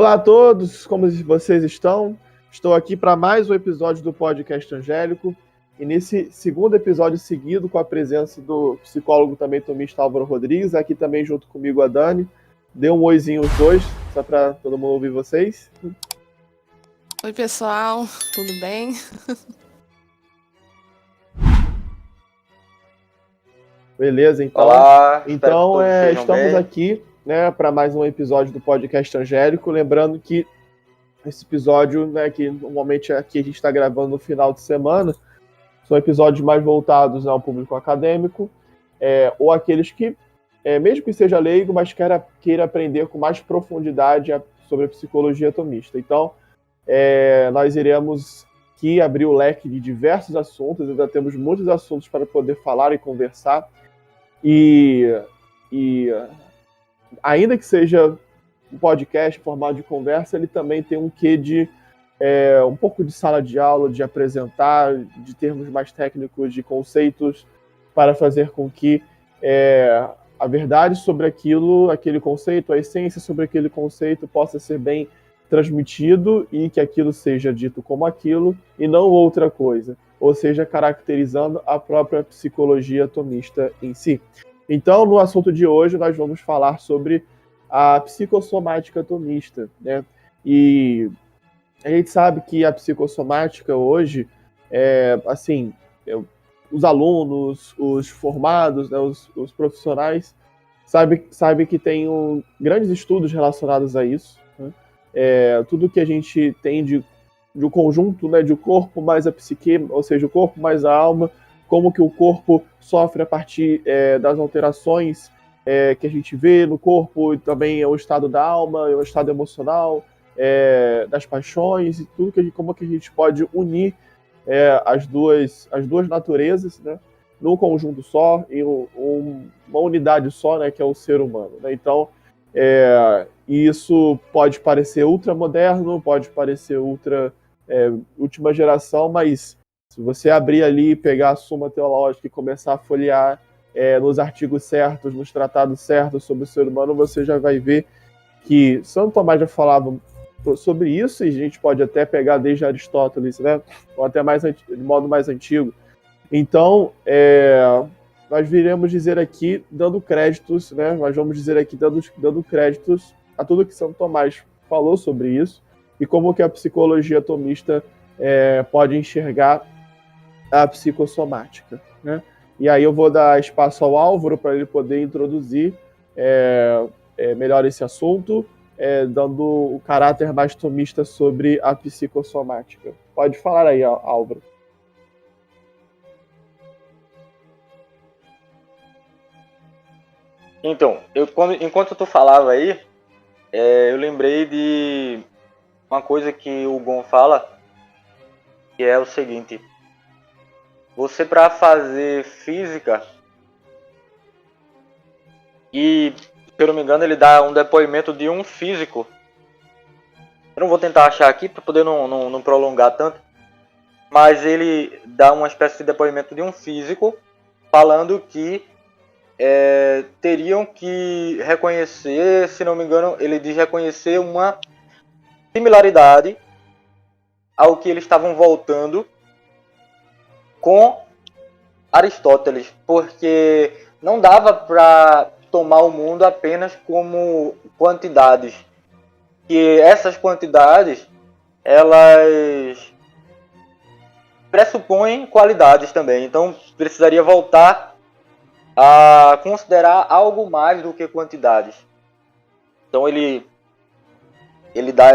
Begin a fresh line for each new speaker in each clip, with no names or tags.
Olá a todos, como vocês estão? Estou aqui para mais um episódio do Podcast Angélico e nesse segundo episódio seguido com a presença do psicólogo também tomista Álvaro Rodrigues, aqui também junto comigo a Dani. Dê um oizinho os dois, só para todo mundo ouvir vocês.
Oi pessoal, tudo bem?
Beleza, então.
Olá,
Estamos
bem.
aqui, né, para mais um episódio do Podcast Angélico. Lembrando que esse episódio, né, que normalmente aqui a gente está gravando no final de semana, são episódios mais voltados ao público acadêmico, ou aqueles que, mesmo que seja leigo, mas queira aprender com mais profundidade sobre a psicologia tomista. Então, nós iremos aqui abrir o leque de diversos assuntos, ainda temos muitos assuntos para poder falar e conversar, e ainda que seja um podcast, formato de conversa, ele também tem um quê de um pouco de sala de aula, de apresentar, de termos mais técnicos, de conceitos, para fazer com que a verdade sobre aquele conceito, a essência sobre aquele conceito possa ser bem transmitido e que aquilo seja dito como aquilo e não outra coisa, ou seja, caracterizando a própria psicologia tomista em si. Então, no assunto de hoje, nós vamos falar sobre a psicossomática tomista, né? E a gente sabe que a psicossomática hoje, os alunos, os formados, né, os profissionais, sabe que tem grandes estudos relacionados a isso, né? Tudo que a gente tem de conjunto, né, de o corpo mais a psique, ou seja, o corpo mais a alma, como que o corpo sofre a partir das alterações que a gente vê no corpo, e também o estado da alma, o estado emocional, das paixões, e tudo como que a gente pode unir as duas naturezas, né, num conjunto só, em uma unidade só, né, que é o ser humano, né? Então, isso pode parecer ultramoderno, pode parecer última geração, mas se você abrir ali, pegar a Suma Teológica e começar a folhear nos artigos certos, nos tratados certos sobre o ser humano, você já vai ver que Santo Tomás já falava sobre isso, e a gente pode até pegar desde Aristóteles, né, ou até de modo mais antigo. Então, nós viremos dizer aqui, dando créditos, né, nós vamos dizer aqui dando créditos a tudo que Santo Tomás falou sobre isso, e como que a psicologia tomista pode enxergar a psicossomática, né? E aí eu vou dar espaço ao Álvaro para ele poder introduzir melhor esse assunto, dando o caráter mais tomista sobre a psicossomática. Pode falar aí, Álvaro.
Então, enquanto tu falava aí, eu lembrei de uma coisa que o Gon fala, que é o seguinte: você, para fazer física, e se eu não me engano ele dá um depoimento de um físico. Eu não vou tentar achar aqui para poder não prolongar tanto, mas ele dá uma espécie de depoimento de um físico falando que teriam que reconhecer, se não me engano, ele diz reconhecer uma similaridade ao que eles estavam voltando com Aristóteles, porque não dava para tomar o mundo apenas como quantidades, que essas quantidades elas pressupõem qualidades também, então precisaria voltar a considerar algo mais do que quantidades. Então ele dá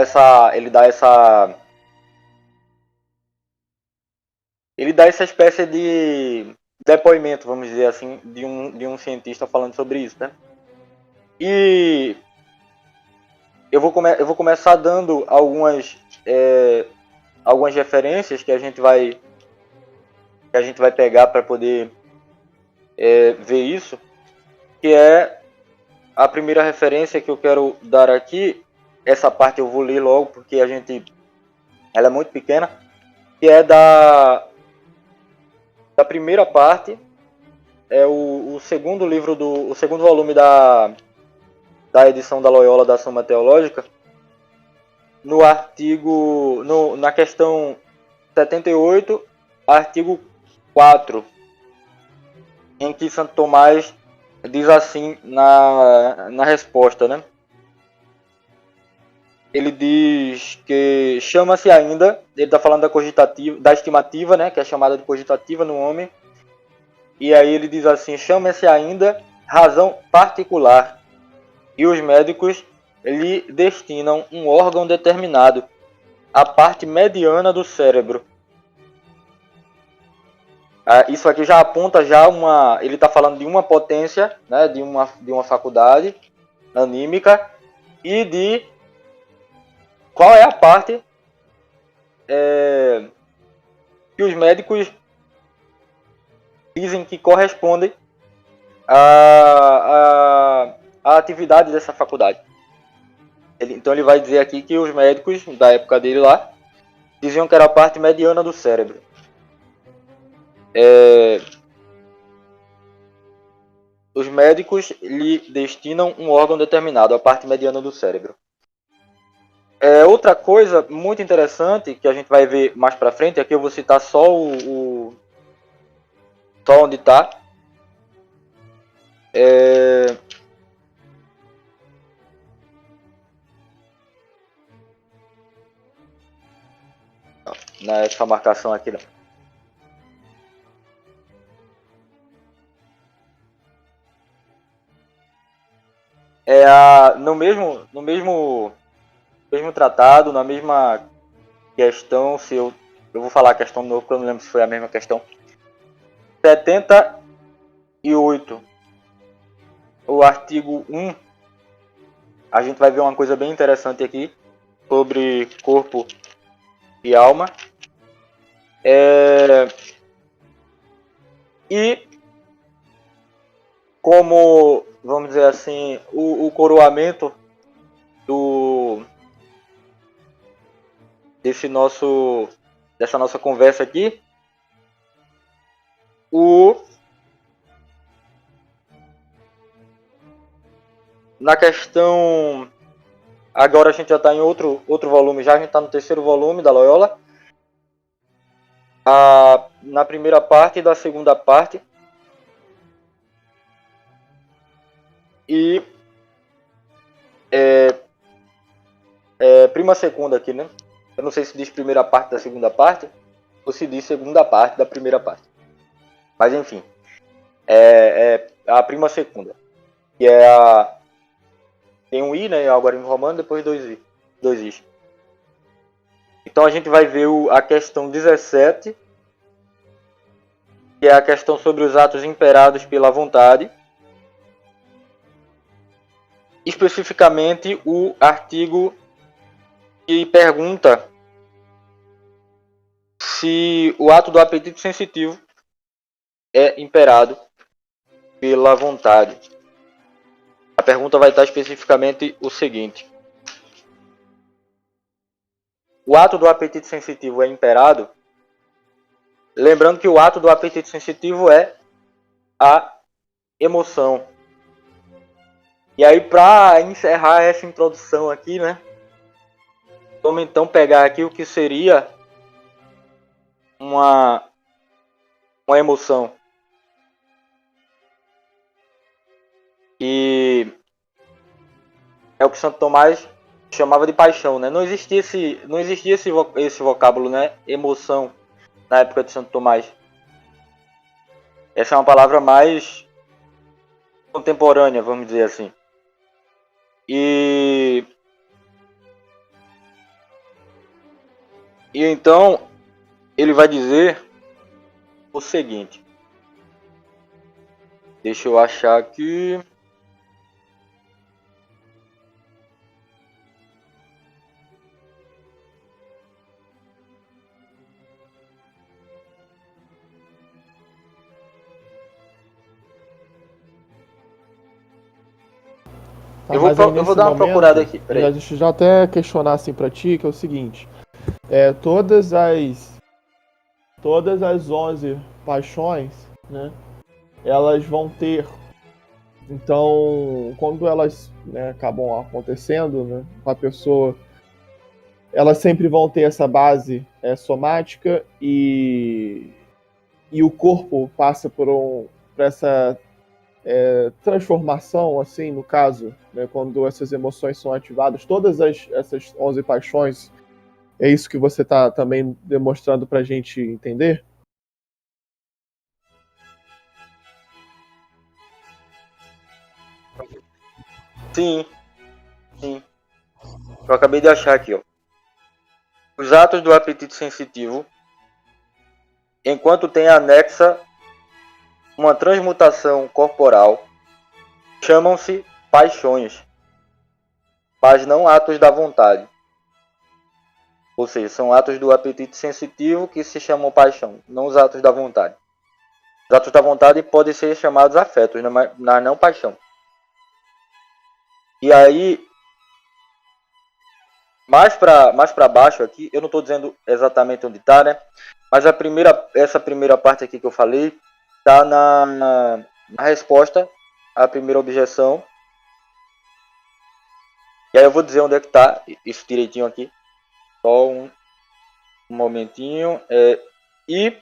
essa espécie de depoimento, vamos dizer assim, de um cientista falando sobre isso, né? E eu vou começar dando algumas referências que a gente vai pegar para poder ver isso, que é a primeira referência que eu quero dar aqui. Essa parte eu vou ler logo porque ela é muito pequena, que é da primeira parte, o segundo volume da edição da Loyola da Suma Teológica, no artigo, na questão 78, artigo 4, em que Santo Tomás diz assim na resposta, né? Ele diz que chama-se ainda, ele está falando da cogitativa, da estimativa, né, que é chamada de cogitativa no homem, e aí ele diz assim, chama-se ainda razão particular, e os médicos lhe destinam um órgão determinado, a parte mediana do cérebro. Isso aqui já aponta ele está falando de uma potência, né, de uma faculdade anímica, e de qual é a parte que os médicos dizem que correspondem à atividade dessa faculdade. Então ele vai dizer aqui que os médicos da época dele lá diziam que era a parte mediana do cérebro. Os médicos lhe destinam um órgão determinado, a parte mediana do cérebro. Outra coisa muito interessante que a gente vai ver mais pra frente, aqui eu vou citar só só onde está. Nessa marcação aqui não. No mesmo tratado, na mesma questão, se eu vou falar a questão de novo, porque eu não lembro se foi a mesma questão. 78, o artigo 1, a gente vai ver uma coisa bem interessante aqui sobre corpo e alma. E como, vamos dizer assim, o coroamento dessa nossa conversa aqui, na questão, agora a gente já está em outro volume, a gente está no terceiro volume da Loyola, na primeira parte e da segunda parte, e prima segunda aqui, né? Eu não sei se diz primeira parte da segunda parte ou se diz segunda parte da primeira parte. Mas enfim, a prima segunda, que tem um I, né? Agora em romano, depois dois Is. Então a gente vai ver a questão 17, que é a questão sobre os atos imperados pela vontade. Especificamente o artigo que pergunta se o ato do apetite sensitivo é imperado pela vontade. A pergunta vai estar especificamente o seguinte: o ato do apetite sensitivo é imperado? Lembrando que o ato do apetite sensitivo é a emoção. E aí, para encerrar essa introdução aqui, né? Vamos então pegar aqui o que seria uma emoção. E é o que Santo Tomás chamava de paixão, né? Não existia esse vocábulo, né? Emoção, na época de Santo Tomás. Essa é uma palavra mais contemporânea, vamos dizer assim. E então ele vai dizer o seguinte. Deixa eu achar aqui.
Tá,
eu vou dar uma procurada aqui.
Deixa eu já até questionar assim pra ti, que é o seguinte. Todas as 11 paixões, né, elas vão ter. Então, quando elas, né, acabam acontecendo, né, com a pessoa elas sempre vão ter essa base somática e o corpo passa por essa transformação, assim, no caso, né, quando essas emoções são ativadas, todas essas 11 paixões, é isso que você está também demonstrando para a gente entender?
Sim, sim. Eu acabei de achar aqui, ó. Os atos do apetite sensitivo, enquanto tem anexa uma transmutação corporal, chamam-se paixões, mas não atos da vontade. Ou seja, são atos do apetite sensitivo que se chamam paixão, não os atos da vontade. Os atos da vontade podem ser chamados afetos, mas não paixão. E aí, mais para baixo aqui, eu não estou dizendo exatamente onde está, né? Mas essa primeira parte aqui que eu falei está na resposta à primeira objeção. E aí eu vou dizer onde é que está isso direitinho aqui. Só um momentinho. E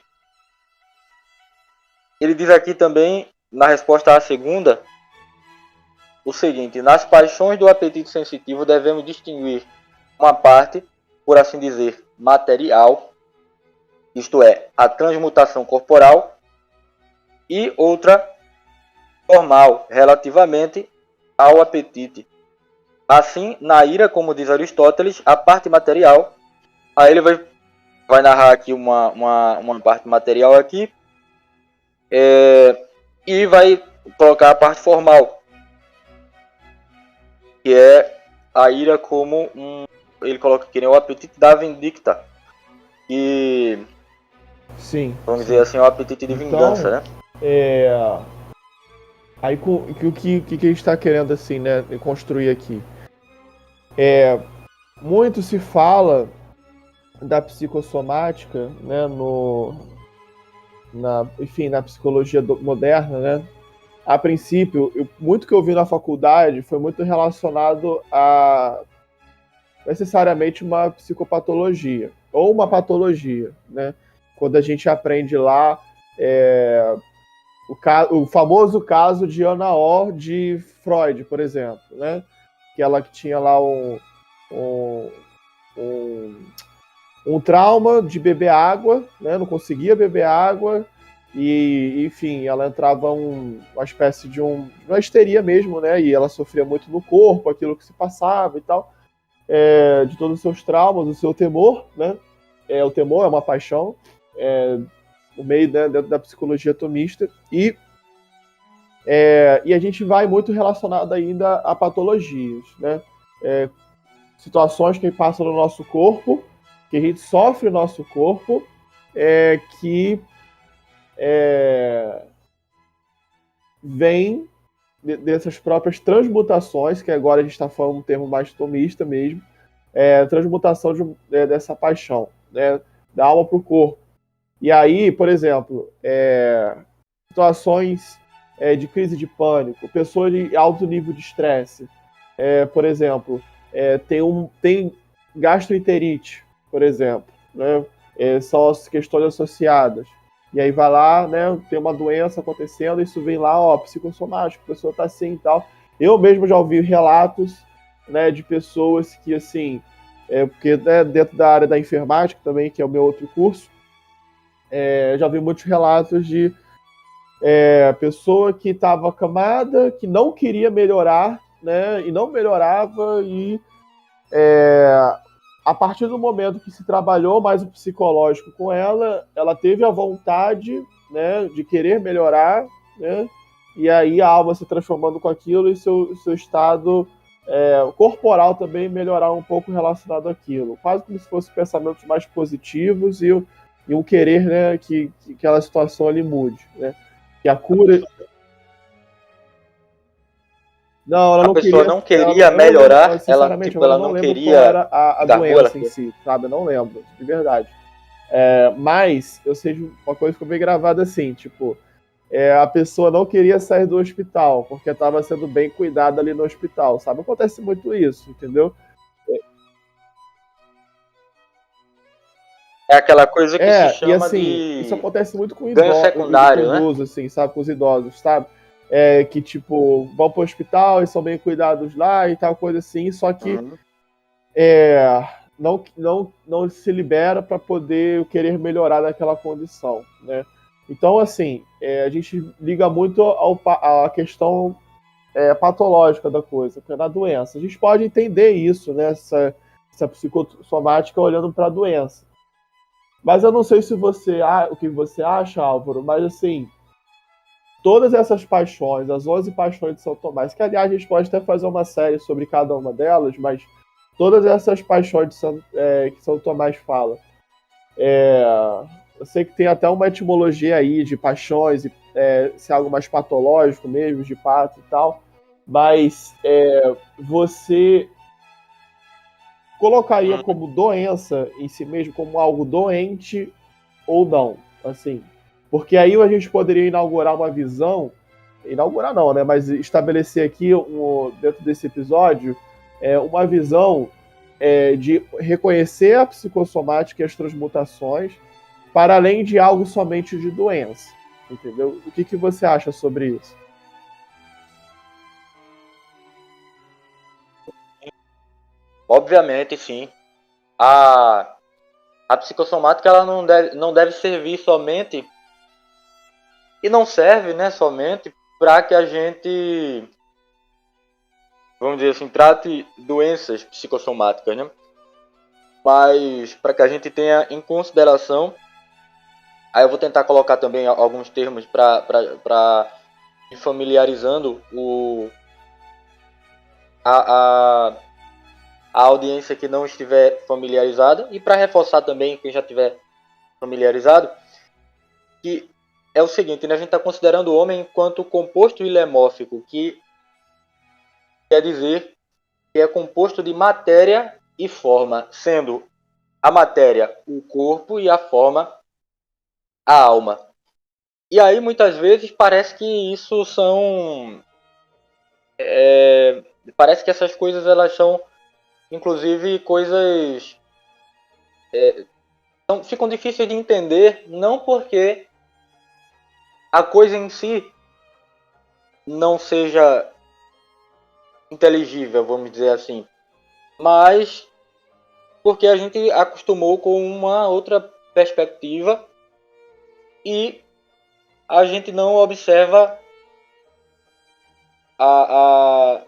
ele diz aqui também, na resposta à segunda, o seguinte: nas paixões do apetite sensitivo devemos distinguir uma parte, por assim dizer, material, isto é, a transmutação corporal, e outra normal, relativamente ao apetite. Assim, na ira, como diz Aristóteles, a parte material, aí ele vai narrar aqui uma parte material aqui, e vai colocar a parte formal, que é a ira como ele coloca aqui, né, o apetite da vindicta, e
Sim.
vamos dizer assim, o apetite de vingança, né?
Aí o que a gente está querendo assim, né, construir aqui? Muito se fala da psicossomática, né, na psicologia moderna, né? A princípio, muito que eu vi na faculdade foi muito relacionado a necessariamente uma psicopatologia ou uma patologia, né? Quando a gente aprende lá o famoso caso de Anna Orr de Freud, por exemplo, né? Que ela que tinha lá um trauma de beber água, né? Não conseguia beber água e, enfim, ela entrava uma espécie de uma histeria mesmo, né? E ela sofria muito no corpo, aquilo que se passava e tal, de todos os seus traumas, o seu temor, né? O temor é uma paixão, no meio, né, dentro da psicologia atomista, e a gente vai muito relacionado ainda a patologias, né? Situações que passam no nosso corpo, que a gente sofre no nosso corpo, que vem dessas próprias transmutações, que agora a gente está falando um termo mais tomista mesmo, transmutação dessa paixão, né, da alma para o corpo. E aí, por exemplo, situações de crise de pânico, pessoas de alto nível de estresse, por exemplo, tem gastroenterite, por exemplo, né? São as questões associadas. E aí vai lá, né, tem uma doença acontecendo, isso vem lá, ó, psicossomático, a pessoa tá assim e tal. Eu mesmo já ouvi relatos, né, de pessoas que, assim, porque, né, dentro da área da informática também, que é o meu outro curso, já vi muitos relatos de pessoa que estava acamada, que não queria melhorar, né, e não melhorava, e a partir do momento que se trabalhou mais o psicológico com ela, ela teve a vontade, né, de querer melhorar, né, e aí a alma se transformando com aquilo e seu estado corporal também melhorar um pouco relacionado àquilo. Quase como se fossem pensamentos mais positivos e um querer, né, que aquela situação ali mude, né. Que a cura... Não, ela
A
não
pessoa
queria.
não queria melhorar,
Sinceramente,
ela
eu
não
não lembro qual era
queria
a
dar ela.
doença em si, sabe? Eu não lembro, de verdade. Mas eu sei de uma coisa que ficou bem gravada assim, tipo, a pessoa não queria sair do hospital, porque estava sendo bem cuidada ali no hospital, sabe? Acontece muito isso, entendeu?
É aquela coisa que se
E
chama
assim, isso
de
acontece muito
ganho
com
secundário, né?
idoso, assim, sabe? Com os idosos, sabe? Que, tipo, vão pro hospital e são bem cuidados lá e tal, coisa assim, só que
Uhum.
não se libera para poder querer melhorar naquela condição, né? Então, assim, a gente liga muito à questão patológica da coisa, que é na doença. A gente pode entender isso, né? Essa psicossomática olhando para a doença. Mas eu não sei se o que você acha, Álvaro, mas assim, todas essas paixões, as 11 paixões de São Tomás, que aliás a gente pode até fazer uma série sobre cada uma delas, mas todas essas paixões que São Tomás fala. Eu sei que tem até uma etimologia aí de paixões, se é algo mais patológico mesmo, de pato e tal, mas você colocaria
Uhum.
como doença em si mesmo, como algo doente ou não, assim. Porque aí a gente poderia inaugurar uma visão, inaugurar não, né, mas estabelecer aqui dentro desse episódio uma visão de reconhecer a psicossomática e as transmutações para além de algo somente de doença, entendeu? O que você acha sobre isso?
Obviamente, sim. A, a psicossomática ela não deve servir somente, e não serve, né, somente para que a gente, vamos dizer assim, trate doenças psicossomáticas, né? Mas para que a gente tenha em consideração, aí eu vou tentar colocar também alguns termos para ir familiarizando a, a, a audiência que não estiver familiarizada e para reforçar também quem já estiver familiarizado, que é o seguinte, né? A gente está considerando o homem enquanto composto ilemórfico, que quer dizer que é composto de matéria e forma, sendo a matéria o corpo e a forma a alma. E aí muitas vezes parece que isso são parece que essas coisas elas são inclusive coisas ficam difíceis de entender, não porque a coisa em si não seja inteligível, vamos dizer assim, mas porque a gente acostumou com uma outra perspectiva e a gente não observa a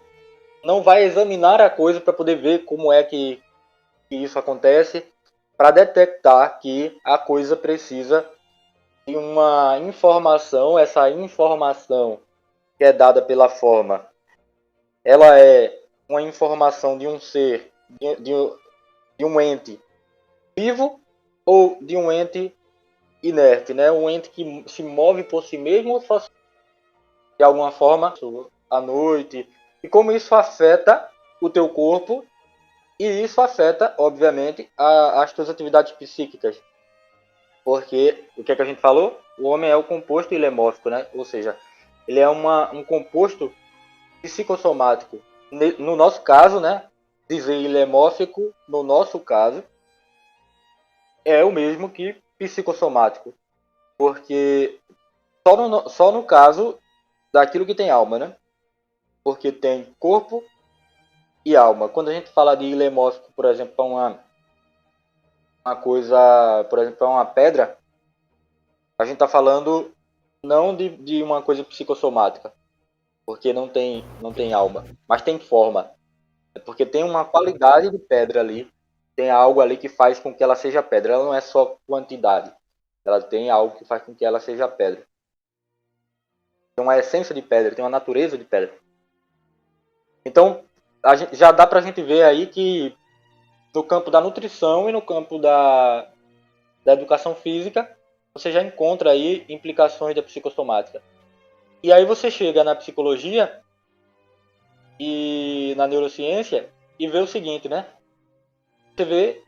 não vai examinar a coisa para poder ver como é que isso acontece, para detectar que a coisa precisa de uma informação, essa informação que é dada pela forma, ela é uma informação de um ser, de um ente vivo ou de um ente inerte, né? Um ente que se move por si mesmo ou só de alguma forma à noite. E como isso afeta o teu corpo e isso afeta, obviamente, as tuas atividades psíquicas. Porque o que é que a gente falou? O homem é o composto ilemórfico, né? Ou seja, ele é um composto psicossomático. No nosso caso, né? Dizer ilemórfico, no nosso caso, é o mesmo que psicossomático. Porque só no caso daquilo que tem alma, né? Porque tem corpo e alma. Quando a gente fala de ilemórfico, por exemplo, para uma coisa, por exemplo, para uma pedra, a gente está falando não de uma coisa psicossomática, porque não tem alma, mas tem forma. É porque tem uma qualidade de pedra ali, tem algo ali que faz com que ela seja pedra. Ela não é só quantidade, ela tem algo que faz com que ela seja pedra. Tem uma essência de pedra, tem uma natureza de pedra. Então, já dá pra gente ver aí que no campo da nutrição e no campo da educação física, você já encontra aí implicações da psicossomática. E aí você chega na psicologia e na neurociência e vê o seguinte, né? Você vê,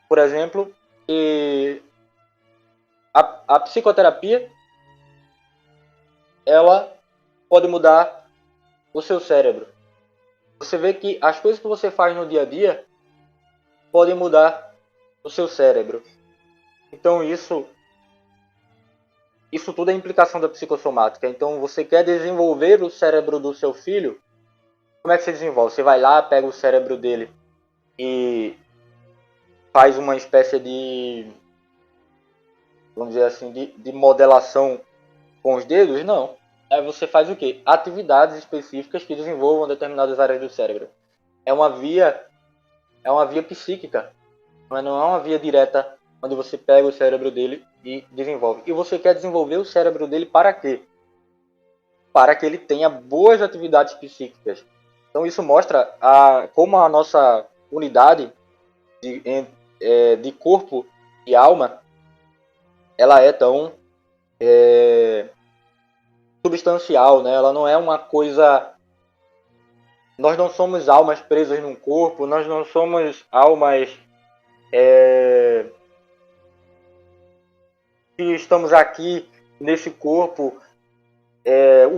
por exemplo, que a psicoterapia ela pode mudar o seu cérebro. Você vê que as coisas que você faz no dia a dia podem mudar o seu cérebro. Então isso tudo é implicação da psicossomática. Então você quer desenvolver o cérebro do seu filho, como é que você desenvolve? Você vai lá, pega o cérebro dele e faz uma espécie de, vamos dizer assim, de modelação com os dedos? Não. Aí você faz o quê? Atividades específicas que desenvolvam determinadas áreas do cérebro. É uma via psíquica, mas não é uma via direta onde você pega o cérebro dele e desenvolve. E você quer desenvolver o cérebro dele para quê? Para que ele tenha boas atividades psíquicas. Então isso mostra como a nossa unidade de corpo e alma, ela é tão substancial, né? Ela não é uma coisa... Nós não somos almas presas num corpo, nós não somos almas que estamos aqui nesse corpo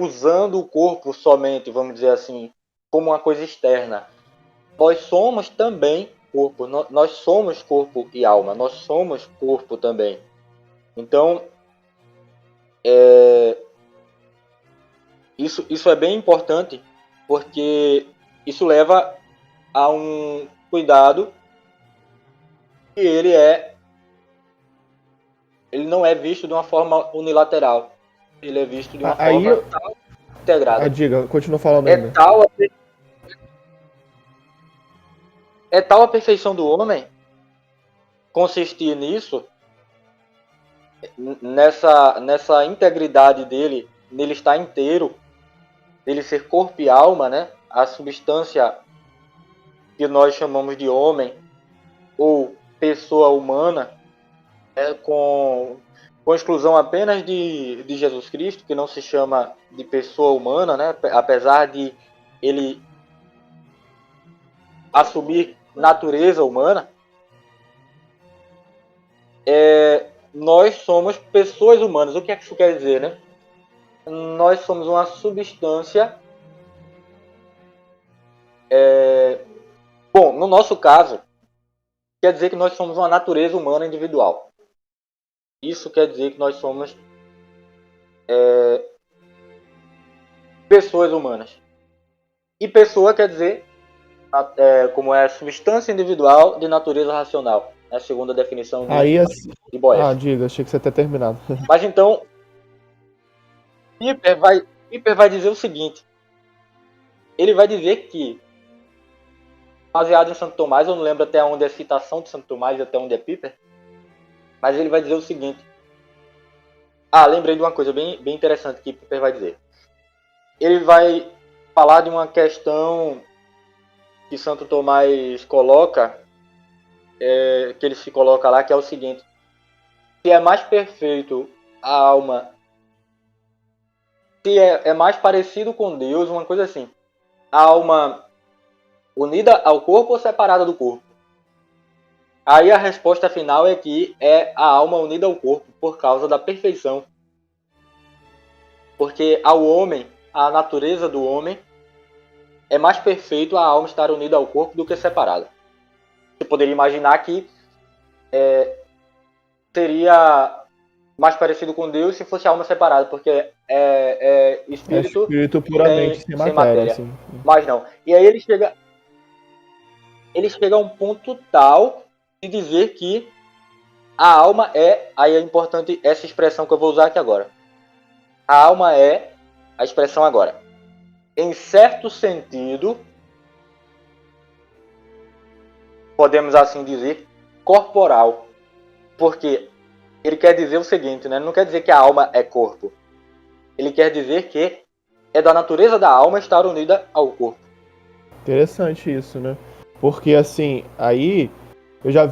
usando o corpo somente, vamos dizer assim, como uma coisa externa. Nós somos também corpo, nós somos corpo e alma, nós somos corpo também. Então, isso é bem importante, porque isso leva a um cuidado que ele não é visto de uma forma unilateral, ele é visto de uma forma integrada.
Diga, continua falando
É
ainda.
tal a perfeição do homem consistir nisso, nessa integridade dele, nele estar inteiro, dele ser corpo e alma, né? A substância que nós chamamos de homem ou pessoa humana, com exclusão apenas de Jesus Cristo, que não se chama de pessoa humana, né? Apesar de ele assumir natureza humana, nós somos pessoas humanas. O que é que isso quer dizer, né? Nós somos uma substância... Bom, no nosso caso, quer dizer que nós somos uma natureza humana individual. Isso quer dizer que nós somos pessoas humanas. E pessoa quer dizer como é substância individual de natureza racional. É a segunda definição de Boécio.
Diga, achei que você tinha terminado.
Mas então, Piper vai dizer o seguinte. Ele vai dizer que, baseado em Santo Tomás, eu não lembro até onde é a citação de Santo Tomás e até onde é Piper, mas ele vai dizer o seguinte. Lembrei de uma coisa bem interessante que Piper vai dizer. Ele vai falar de uma questão que Santo Tomás coloca, que ele se coloca lá, que é o seguinte: se é mais perfeito a alma, se é mais parecido com Deus, uma coisa assim, a alma unida ao corpo ou separada do corpo? Aí a resposta final é que é a alma unida ao corpo por causa da perfeição. Porque ao homem, a natureza do homem, é mais perfeito a alma estar unida ao corpo do que separada. Você poderia imaginar que seria mais parecido com Deus se fosse a alma separada, porque é espírito
puramente sem matéria. Sim.
Mas não. E aí ele chega a um ponto tal de dizer que a alma aí é importante essa expressão que eu vou usar aqui agora. A alma é, a expressão agora, em certo sentido, podemos assim dizer, corporal. Porque ele quer dizer o seguinte, né? Ele não quer dizer que a alma é corpo. Ele quer dizer que é da natureza da alma estar unida ao corpo.
Interessante isso, né? Porque assim, aí eu já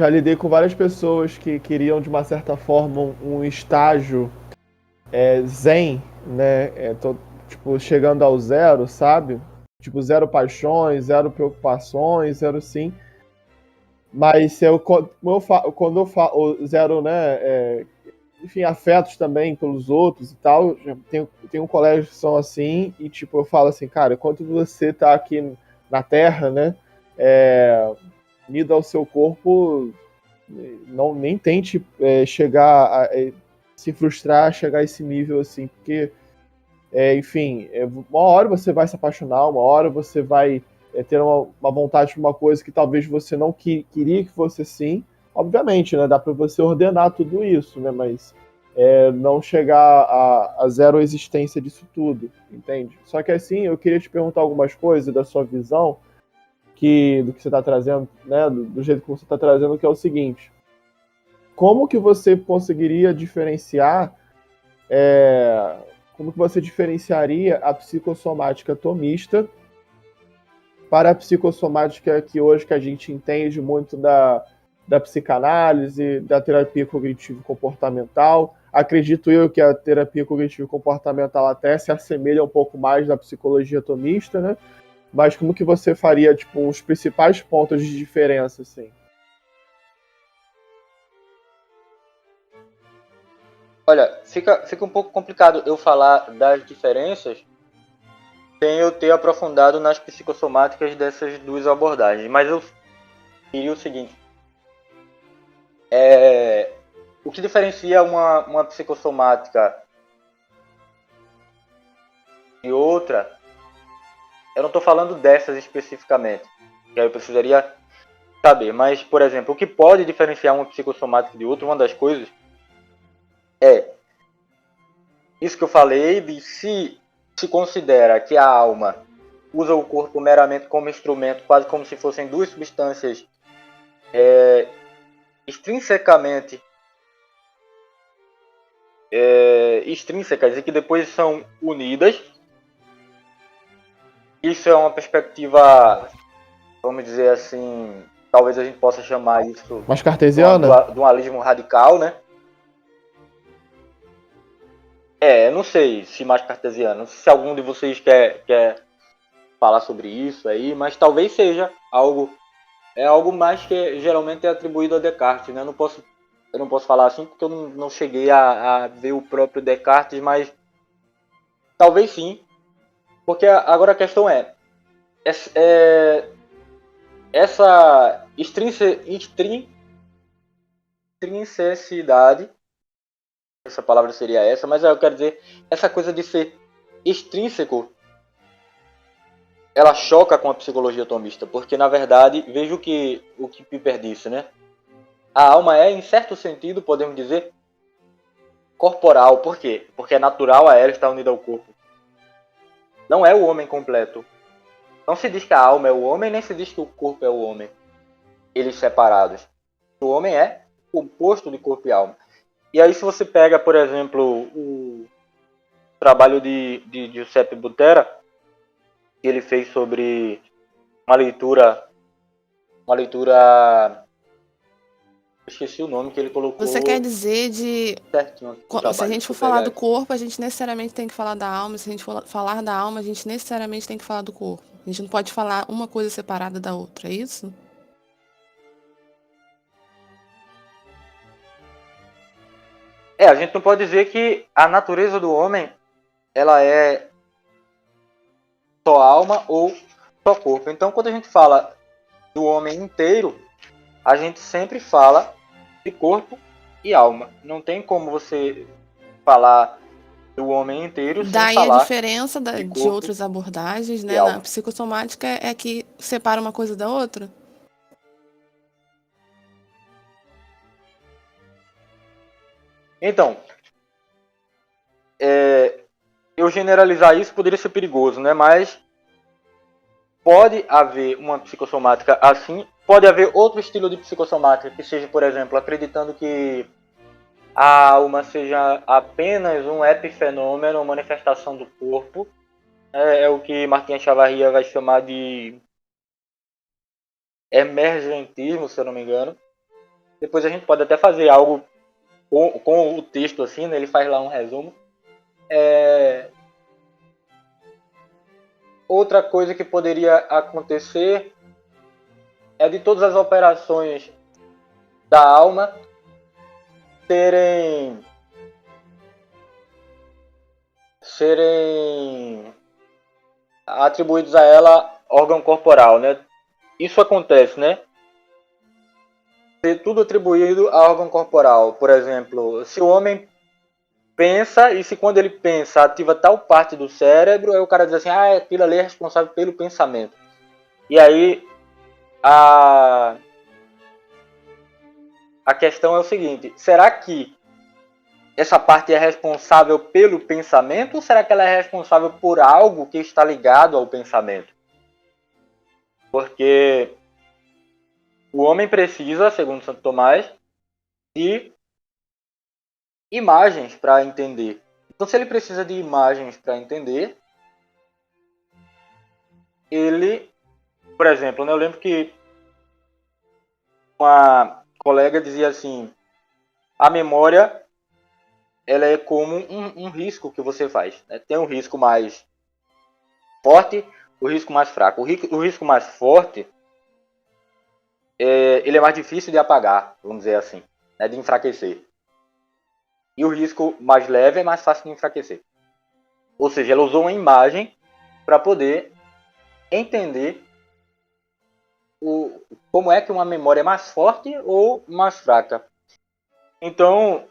lidei com várias pessoas que queriam de uma certa forma um estágio zen, né? Tipo, chegando ao zero, sabe? Tipo, zero paixões, zero preocupações, zero sim. Mas quando eu falo zero, né? Enfim, afetos também pelos outros e tal. Tem um colégio que são assim, e tipo, eu falo assim, cara, enquanto você tá aqui na Terra, né? Unido ao seu corpo, nem tente chegar a se frustrar, chegar a esse nível assim, porque, enfim, uma hora você vai se apaixonar, uma hora você vai ter uma vontade de uma coisa que talvez você não queria que fosse assim. Obviamente, né? Dá para você ordenar tudo isso, né? Mas não chegar a zero existência disso tudo, entende? Só que assim, eu queria te perguntar algumas coisas da sua visão, do que você está trazendo, né? Do jeito que você está trazendo, que é o seguinte: como que você conseguiria diferenciar, como que você diferenciaria a psicossomática tomista para a psicossomática que hoje que a gente entende muito da psicanálise, da terapia cognitivo-comportamental? Acredito eu que a terapia cognitivo-comportamental até se assemelha um pouco mais da psicologia tomista, né? Mas como que você faria, tipo, os principais pontos de diferença, assim?
Olha, fica um pouco complicado eu falar das diferenças sem eu ter aprofundado nas psicossomáticas dessas duas abordagens. Mas eu diria o seguinte: o que diferencia uma psicossomática de outra, eu não estou falando dessas especificamente, que aí eu precisaria saber. Mas, por exemplo, o que pode diferenciar uma psicossomática de outra, uma das coisas, é isso que eu falei, de se considera que a alma usa o corpo meramente como instrumento, quase como se fossem duas substâncias extrinsecamente extrínsecas e que depois são unidas. Isso é uma perspectiva, vamos dizer assim, talvez a gente possa chamar isso
Mais
de um
cartesiana?
dualismo radical, né? Não sei se mais cartesiano, não sei se algum de vocês quer falar sobre isso aí, mas talvez seja algo mais que geralmente é atribuído a Descartes, né? Eu não posso falar assim porque eu não cheguei a ver o próprio Descartes, mas talvez sim, porque agora a questão essa extrinsecidade, essa palavra seria essa, mas eu quero dizer, essa coisa de ser extrínseco, ela choca com a psicologia tomista, porque na verdade, veja o que Piper disse, né? A alma é, em certo sentido, podemos dizer, corporal. Por quê? Porque é natural a ela estar unida ao corpo. Não é o homem completo. Não se diz que a alma é o homem, nem se diz que o corpo é o homem. Eles separados. O homem é composto de corpo e alma. E aí se você pega, por exemplo, o trabalho de Giuseppe Butera, que ele fez sobre uma leitura, esqueci o nome que ele colocou.
Você quer dizer
Certinho,
se a gente for falar do corpo, a gente necessariamente tem que falar da alma. Se a gente for falar da alma, a gente necessariamente tem que falar do corpo. A gente não pode falar uma coisa separada da outra, é isso?
A gente não pode dizer que a natureza do homem ela é só alma ou só corpo. Então, quando a gente fala do homem inteiro, a gente sempre fala de corpo e alma. Não tem como você falar do homem inteiro sem
Daí a
falar
diferença
de
de
corpo
outras abordagens,
e
né, na
alma.
psicossomática é que separa uma coisa da outra?
Então, eu generalizar isso poderia ser perigoso, né? Mas pode haver uma psicossomática assim, pode haver outro estilo de psicossomática que seja, por exemplo, acreditando que a alma seja apenas um epifenômeno, uma manifestação do corpo. É o que Martin Chavarria vai chamar de emergentismo, se eu não me engano. Depois a gente pode até fazer algo com o texto assim, né? Ele faz lá um resumo. Outra coisa que poderia acontecer é de todas as operações da alma serem atribuídos a ela órgão corporal, né? Isso acontece, né? ser tudo atribuído a órgão corporal. Por exemplo, se o homem pensa, e se quando ele pensa ativa tal parte do cérebro, aí o cara diz assim, aquilo ali é responsável pelo pensamento. E aí a questão é o seguinte, será que essa parte é responsável pelo pensamento ou será que ela é responsável por algo que está ligado ao pensamento? Porque o homem precisa, segundo Santo Tomás, de imagens para entender. Então, se ele precisa de imagens para entender, ele, por exemplo, eu lembro que uma colega dizia assim, a memória ela é como um risco que você faz. Né? Tem um risco mais forte, o risco mais fraco. O risco mais forte, ele é mais difícil de apagar, vamos dizer assim, né? De enfraquecer. E o risco mais leve é mais fácil de enfraquecer. Ou seja, ela usou uma imagem para poder entender como é que uma memória é mais forte ou mais fraca. Então,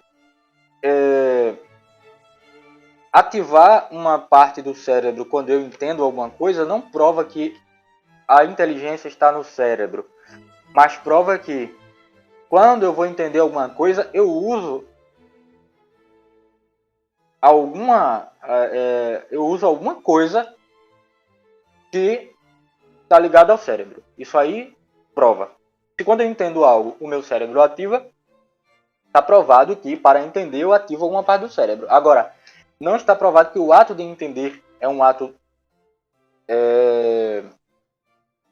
ativar uma parte do cérebro quando eu entendo alguma coisa não prova que a inteligência está no cérebro, mas prova que quando eu vou entender alguma coisa, eu uso alguma coisa que está ligada ao cérebro. Isso aí prova. Se quando eu entendo algo, o meu cérebro ativa, está provado que para entender eu ativo alguma parte do cérebro. Agora, não está provado que o ato de entender é um ato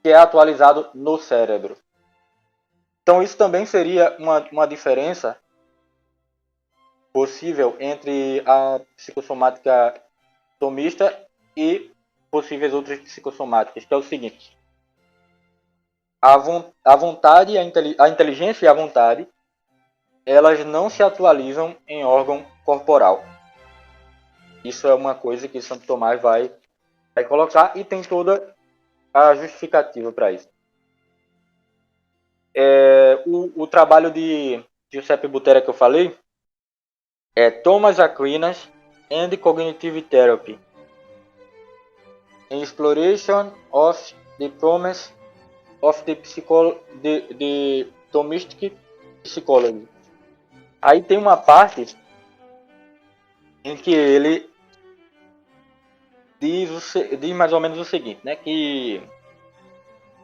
que é atualizado no cérebro. Então isso também seria uma diferença possível entre a psicossomática tomista e possíveis outras psicossomáticas, que é o seguinte. A vontade, a inteligência e a vontade, elas não se atualizam em órgão corporal. Isso é uma coisa que Santo Tomás vai colocar e tem toda a justificativa para isso. O trabalho de Giuseppe Butera que eu falei é Thomas Aquinas and Cognitive Therapy, an Exploration of the Promise of the Thomistic Psychology. Aí tem uma parte em que ele diz mais ou menos o seguinte, né, que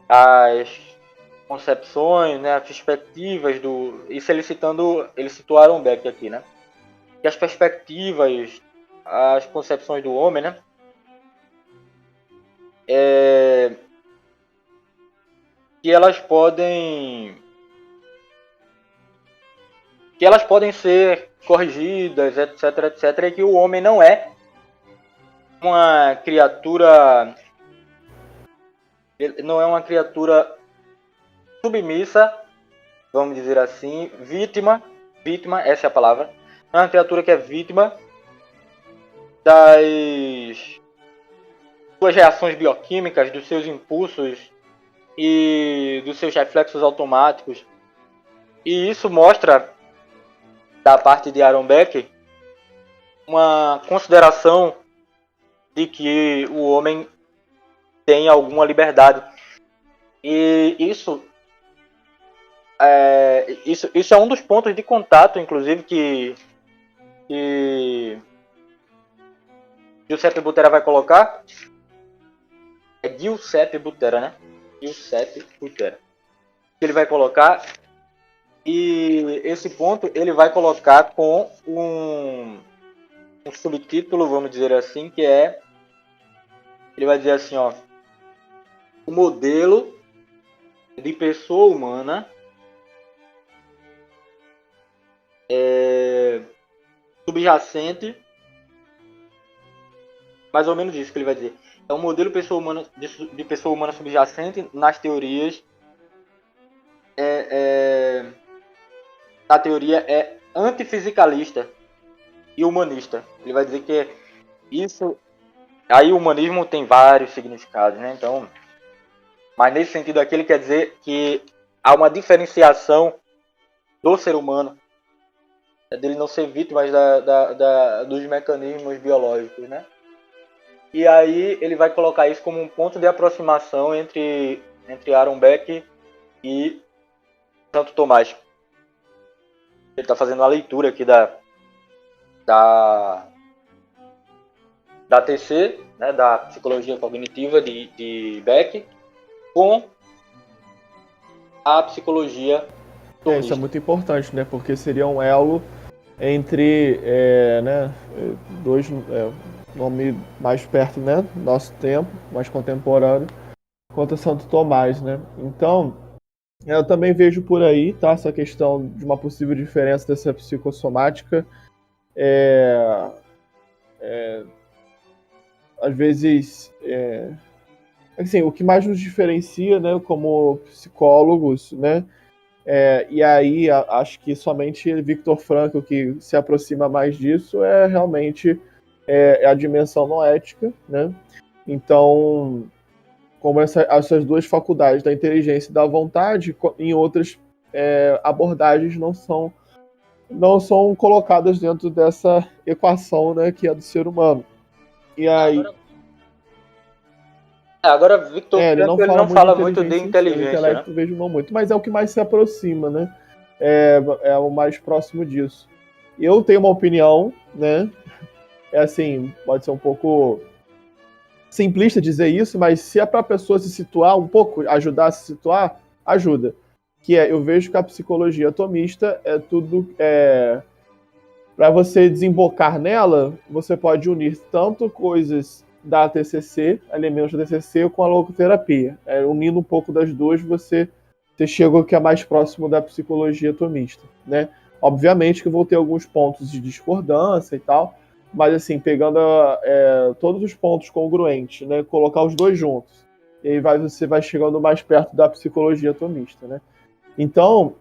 as concepções, né, as perspectivas isso ele citou Aaron Beck aqui, né, que as perspectivas, as concepções do homem, né, que elas podem ser corrigidas, etc, etc, e que o homem não é uma criatura submissa, vamos dizer assim, vítima, essa é a palavra, não é uma criatura que é vítima das suas reações bioquímicas, dos seus impulsos e dos seus reflexos automáticos. E isso mostra, da parte de Aaron Beck, uma consideração de que o homem tem alguma liberdade. E isso é um dos pontos de contato, inclusive, que Giuseppe Butera vai colocar. É Giuseppe Butera, né? Giuseppe Butera. Ele vai colocar, e esse ponto ele vai colocar com um subtítulo, vamos dizer assim, que ele vai dizer assim, ó, o modelo de pessoa humana subjacente, mais ou menos isso que ele vai dizer. É um modelo de pessoa humana subjacente nas teorias. A teoria é antifisicalista e humanista. Ele vai dizer que isso. Aí o humanismo tem vários significados, né? Então, mas nesse sentido aqui ele quer dizer que há uma diferenciação do ser humano, dele não ser vítima dos mecanismos biológicos, né? E aí ele vai colocar isso como um ponto de aproximação entre Aaron Beck e Santo Tomás. Ele está fazendo uma leitura aqui da TC, né, da psicologia cognitiva de Beck, com a psicologia tomista.
Isso é muito importante, né? Porque seria um elo entre dois nomes mais perto, né, do nosso tempo, mais contemporâneo, quanto Santo Tomás, né? Então, eu também vejo por aí, tá, essa questão de uma possível diferença dessa psicossomática. Às vezes, assim, o que mais nos diferencia, né, como psicólogos, né, e aí acho que somente Viktor Frankl que se aproxima mais disso é realmente a dimensão noética, né? Então, como essas duas faculdades da inteligência e da vontade, em outras abordagens não são colocadas dentro dessa equação, né, que é do ser humano. E aí
agora Viktor Frankl ele não fala muito de inteligência,
intelecto,
né?
Vejo não muito, mas é o que mais se aproxima, né? É o mais próximo disso. Eu tenho uma opinião, né? Assim, pode ser um pouco simplista dizer isso, mas se é para a pessoa se situar um pouco, ajudar a se situar, ajuda. Eu vejo que a psicologia atomista é tudo para você desembocar nela, você pode unir tanto coisas da TCC, elementos da TCC, com a logoterapia. Unindo um pouco das duas, você chega ao que é mais próximo da psicologia atomista, né? Obviamente que eu vou ter alguns pontos de discordância e tal, mas assim, pegando todos os pontos congruentes, né? Colocar os dois juntos, e aí você vai chegando mais perto da psicologia atomista, né? Então,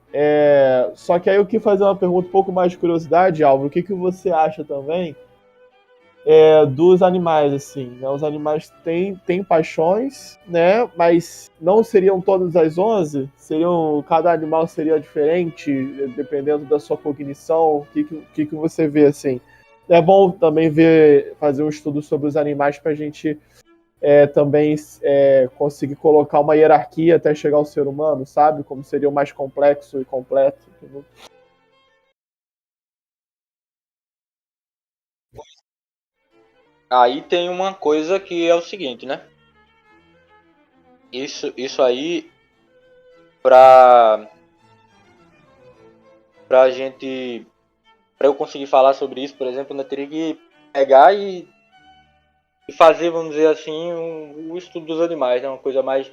só que aí eu queria fazer uma pergunta um pouco mais de curiosidade, Álvaro. O que você acha também dos animais, assim, né? Os animais têm paixões, né? Mas não seriam todas as 11? Cada animal seria diferente, dependendo da sua cognição? O que você vê, assim? É bom também fazer um estudo sobre os animais para a gente também conseguir colocar uma hierarquia até chegar ao ser humano, sabe? Como seria o mais complexo e completo. Entendeu?
Aí tem uma coisa que é o seguinte, né? Isso aí, pra eu conseguir falar sobre isso, por exemplo, eu teria que pegar e fazer, vamos dizer assim, o estudo dos animais, né? Uma coisa mais...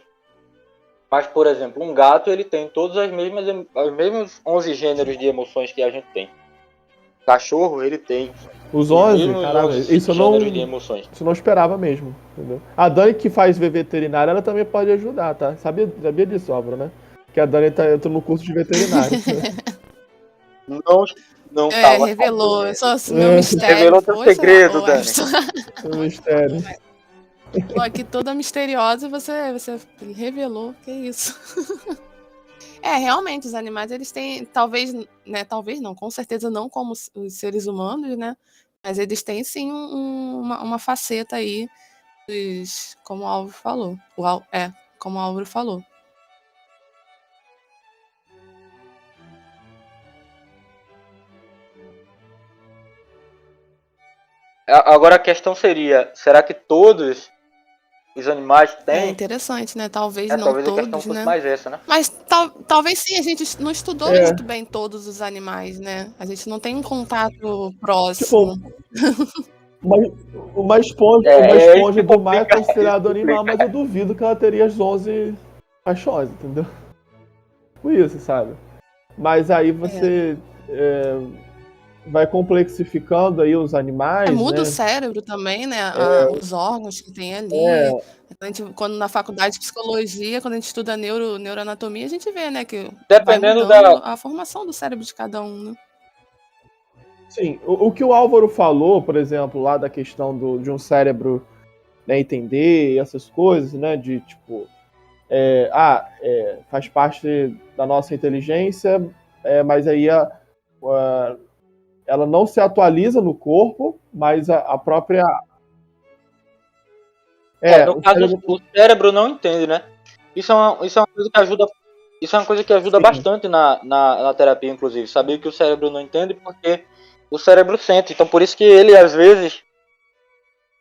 Mas, por exemplo, um gato, ele tem todos os mesmos 11 gêneros de emoções que a gente tem. Cachorro, ele tem
os 11? Caramba,
11
isso
de emoções.
Isso eu não esperava mesmo, entendeu? A Dani, que faz veterinária, ela também pode ajudar, tá? Sabia disso, Álvaro, né? Que a Dani entrou no curso de veterinário.
Não tava.
Revelou, meu mistério.
Revelou teu segredo, Dani.
O mistério.
Tô aqui toda misteriosa e você revelou, que isso. Realmente, os animais, eles têm, talvez não, com certeza não como os seres humanos, né? Mas eles têm sim uma faceta aí, como o Álvaro falou. Como o Álvaro falou.
Agora a questão seria, será que todos os animais têm?
É interessante, né? Talvez não
talvez
todos,
a questão fosse
né?
mais essa, né?
Mas talvez sim, a gente não estudou muito bem todos os animais, né? A gente não tem um contato próximo.
Tipo, uma esponja do mar é considerada animal, mas eu duvido que ela teria as 11 paixões, entendeu? Por isso, sabe? Mas aí você vai complexificando aí os animais,
muda
né?
o cérebro também, né? Os órgãos que tem ali. Quando na faculdade de psicologia, quando a gente estuda neuroanatomia, a gente vê, né, que dependendo vai mudando a formação do cérebro de cada um, né?
Sim, o que o Álvaro falou, por exemplo, lá da questão de um cérebro, né, entender essas coisas, né, de tipo, faz parte da nossa inteligência, mas aí ela não se atualiza no corpo, mas a própria.
No caso, o cérebro não entende, né? Isso é uma coisa que ajuda. Isso é uma coisa que ajuda
Sim.
bastante na terapia, inclusive. Saber que o cérebro não entende porque o cérebro sente. Então, por isso que ele, às vezes,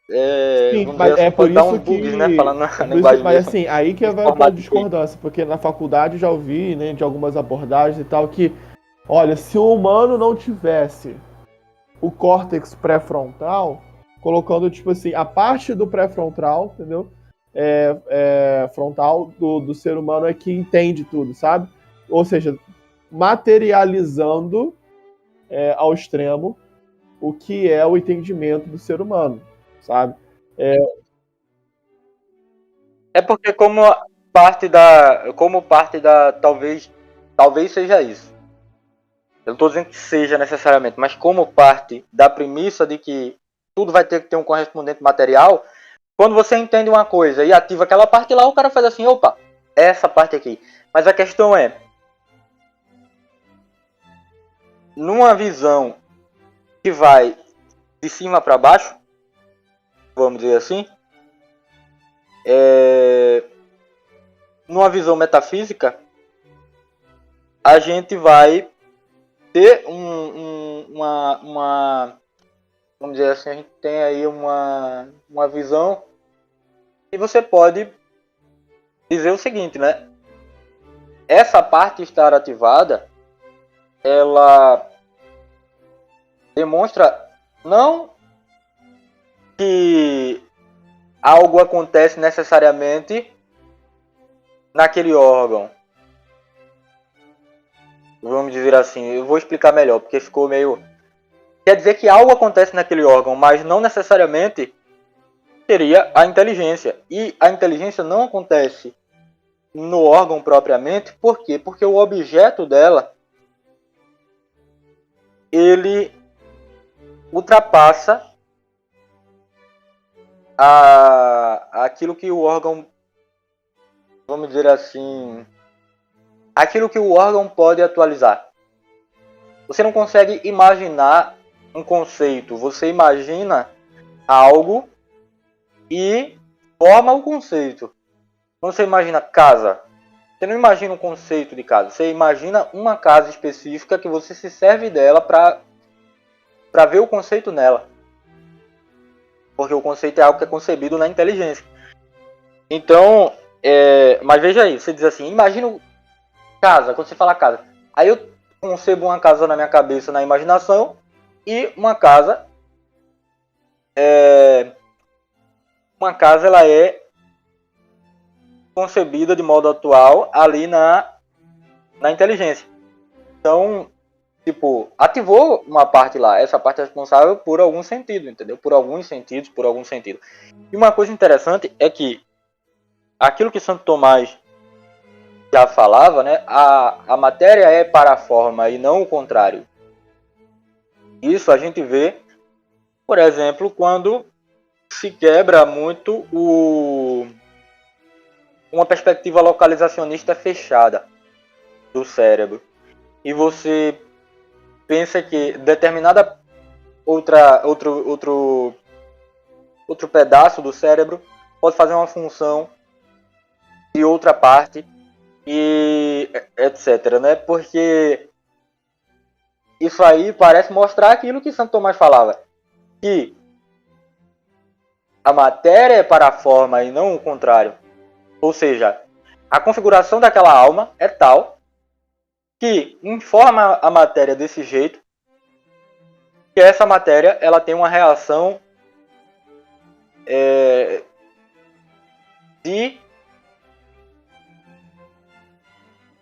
Sim,
vamos
mas
dizer assim,
por
pode dar
isso
uns bugs,
que.
né? Falando na linguagem
Mas
mesmo.
assim, aí que vai a discordância, porque na faculdade já ouvi, né, de algumas abordagens e tal, que, olha, se o humano não tivesse o córtex pré-frontal, colocando, tipo assim, a parte do pré-frontal, entendeu? Frontal do ser humano é que entende tudo, sabe? Ou seja, materializando ao extremo o que é o entendimento do ser humano, sabe?
É porque como parte da talvez seja isso. Eu não estou dizendo que seja necessariamente, mas como parte da premissa de que tudo vai ter que ter um correspondente material, quando você entende uma coisa e ativa aquela parte lá, o cara faz assim, opa, essa parte aqui. Mas a questão é, numa visão que vai de cima para baixo, vamos dizer assim, numa visão metafísica, a gente vai ter uma vamos dizer assim, a gente tem aí uma visão e você pode dizer o seguinte, né? Essa parte estar ativada, ela demonstra não que algo acontece necessariamente naquele órgão. Vamos dizer assim, eu vou explicar melhor, porque ficou meio... Quer dizer que algo acontece naquele órgão, mas não necessariamente seria a inteligência. E a inteligência não acontece no órgão propriamente, por quê? Porque o objeto dela, ele ultrapassa aquilo que o órgão, vamos dizer assim, aquilo que o órgão pode atualizar. Você não consegue imaginar um conceito, você imagina algo e forma o conceito. Quando você imagina casa, você não imagina um conceito de casa, você imagina uma casa específica que você se serve dela para ver o conceito nela. Porque o conceito é algo que é concebido na inteligência. Então, mas veja aí, você diz assim, imagina casa, quando você fala casa. Aí eu concebo uma casa na minha cabeça, na imaginação, e uma casa ela é concebida de modo atual ali na inteligência. Então, tipo, ativou uma parte lá, essa parte é responsável por algum sentido, entendeu? Por alguns sentidos, por algum sentido. E uma coisa interessante é que aquilo que Santo Tomás já falava, né? A matéria é para a forma e não o contrário. Isso a gente vê, por exemplo, quando se quebra muito uma perspectiva localizacionista fechada do cérebro. E você pensa que determinada outro pedaço do cérebro pode fazer uma função de outra parte e etc, né? Porque isso aí parece mostrar aquilo que Santo Tomás falava, que a matéria é para a forma e não o contrário. Ou seja, a configuração daquela alma é tal que informa a matéria desse jeito que essa matéria ela tem uma reação de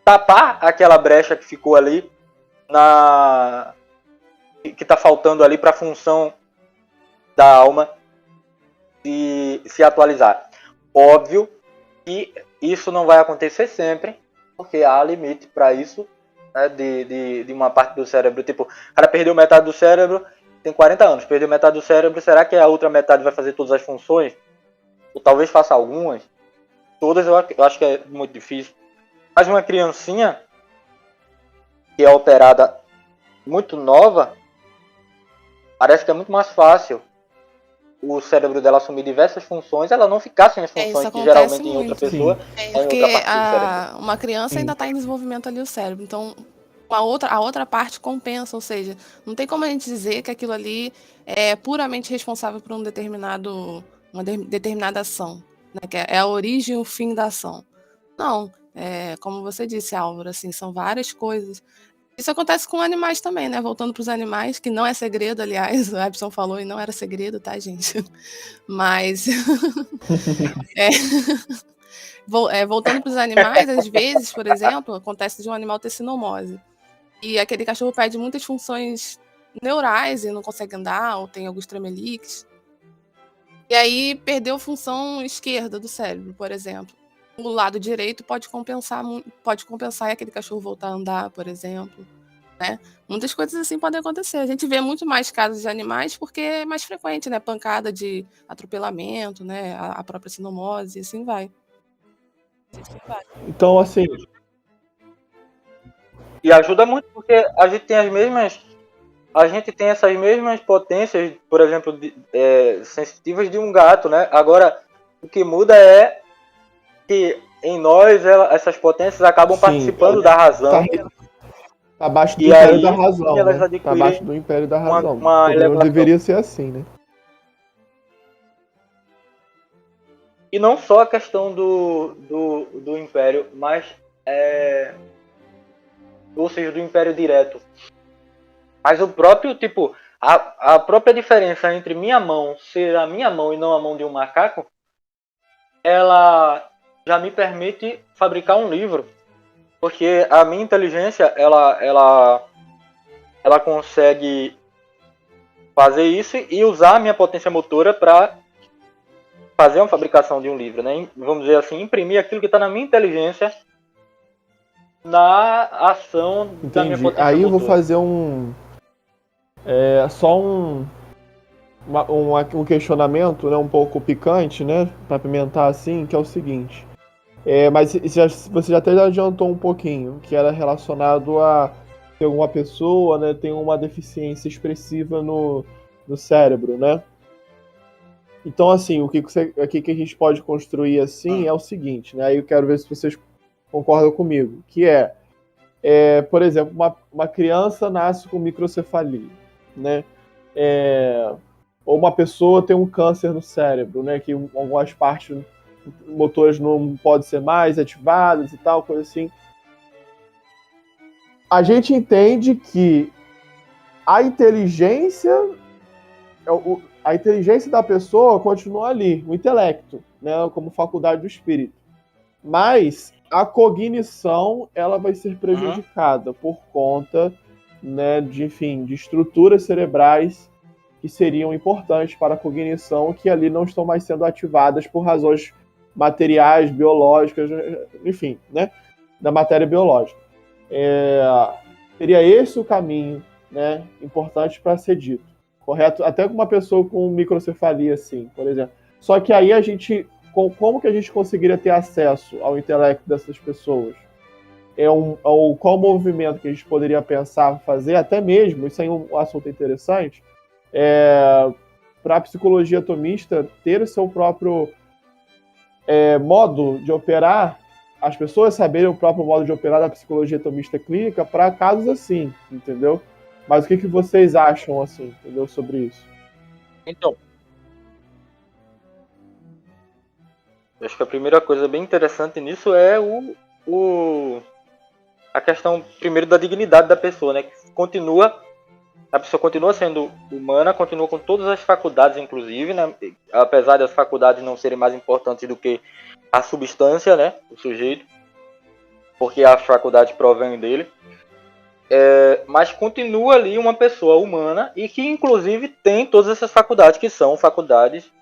tapar aquela brecha que ficou ali que está faltando ali para a função da alma se atualizar. Óbvio que isso não vai acontecer sempre, porque há limite para isso, né, de uma parte do cérebro. Tipo, o cara perdeu metade do cérebro, tem 40 anos, perdeu metade do cérebro, será que a outra metade vai fazer todas as funções? Ou talvez faça algumas? Todas eu acho que é muito difícil. Mas uma criancinha, que é operada muito nova, parece que é muito mais fácil o cérebro dela assumir diversas funções, ela não ficar sem as funções
isso
que
acontece
geralmente em outra
muito.
pessoa ou em
Porque
outra parte do cérebro.
uma criança ainda está em desenvolvimento ali o cérebro. Então, a outra parte compensa, ou seja, não tem como a gente dizer que aquilo ali é puramente responsável por uma determinada ação, né? Que é a origem e o fim da ação. Não, como você disse, Álvaro, assim, são várias coisas. Isso acontece com animais também, né? Voltando para os animais, que não é segredo, aliás, o Epson falou e não era segredo, tá, gente? Mas, voltando para os animais, às vezes, por exemplo, acontece de um animal ter sinomose. E aquele cachorro perde muitas funções neurais e não consegue andar, ou tem alguns tremeliques. E aí perdeu a função esquerda do cérebro, por exemplo. O lado direito pode compensar e aquele cachorro voltar a andar, por exemplo. Né? Muitas coisas assim podem acontecer. A gente vê muito mais casos de animais porque é mais frequente, né? Pancada de atropelamento, né? A própria sinomose, e assim vai.
Então, assim,
E ajuda muito porque a gente tem essas mesmas potências, por exemplo, sensitivas de um gato, né? Agora, o que muda é que em nós essas potências acabam
sim,
participando da razão.
Tá abaixo do
E
império
aí,
da razão,
elas
né? Tá abaixo
adquirem
do império da razão.
uma
Pelo menos
elevação.
deveria ser assim, né?
E não só a questão do império, mas ou seja, do império direto. Mas o próprio, tipo, a própria diferença entre minha mão ser a minha mão e não a mão de um macaco, ela já me permite fabricar um livro. Porque a minha inteligência, ela consegue fazer isso e usar a minha potência motora para fazer uma fabricação de um livro, né? Vamos dizer assim, imprimir aquilo que está na minha inteligência na ação da minha
Entendi.
potência
Aí eu vou
motora.
fazer só um questionamento, né, um pouco picante, né, para pimentar assim, que é o seguinte. Mas você já até adiantou um pouquinho, que era relacionado a ter alguma pessoa, né, tem uma deficiência expressiva no cérebro, né? Então, assim, aqui que a gente pode construir assim é o seguinte, né? Aí eu quero ver se vocês concordam comigo, que por exemplo, uma criança nasce com microcefalia, né? Ou uma pessoa tem um câncer no cérebro, né? Que algumas partes motoras não podem ser mais ativadas e tal, coisa assim. A gente entende que a inteligência, a inteligência da pessoa continua ali, o intelecto, né? Como faculdade do espírito. Mas a cognição ela vai ser prejudicada por conta, né, de estruturas cerebrais que seriam importantes para a cognição que ali não estão mais sendo ativadas por razões materiais, biológicas, enfim, né, da matéria biológica. Seria esse o caminho, né, importante para ser dito, correto? Até com uma pessoa com microcefalia, assim, por exemplo. Só que aí como que a gente conseguiria ter acesso ao intelecto dessas pessoas? Qual movimento que a gente poderia pensar fazer, até mesmo, isso aí é um assunto interessante, para a psicologia atomista ter o seu próprio modo de operar, as pessoas saberem o próprio modo de operar da psicologia atomista clínica para casos assim, entendeu? Mas o que vocês acham, assim, entendeu, sobre isso?
Então, acho que a primeira coisa bem interessante nisso é a questão, primeiro, da dignidade da pessoa, né? A pessoa continua sendo humana, continua com todas as faculdades, inclusive, né? Apesar das faculdades não serem mais importantes do que a substância, né? O sujeito, porque as faculdades provêm dele. Mas continua ali uma pessoa humana e que, inclusive, tem todas essas faculdades, que são faculdades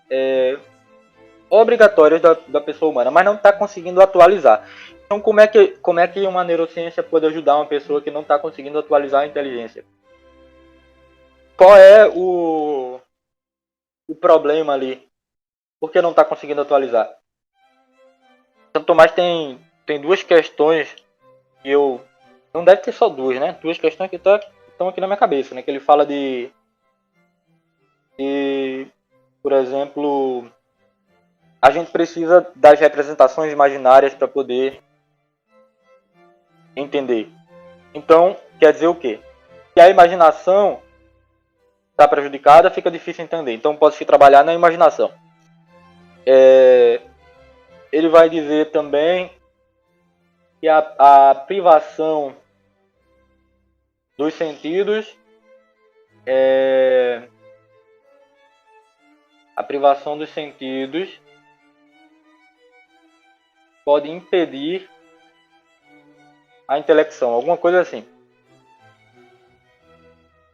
obrigatórias da pessoa humana, mas não está conseguindo atualizar. Então, como é que uma neurociência pode ajudar uma pessoa que não está conseguindo atualizar a inteligência? Qual é o problema ali? Por que não está conseguindo atualizar? Santo Tomás tem duas questões que eu Não deve ter só duas, né? Duas questões que estão aqui na minha cabeça, né? Que ele fala de, por exemplo, a gente precisa das representações imaginárias para poder entender. Então, quer dizer o quê? Que a imaginação está prejudicada, fica difícil entender. Então, pode-se trabalhar na imaginação. Ele vai dizer também que a privação dos sentidos pode impedir a intelecção, alguma coisa assim.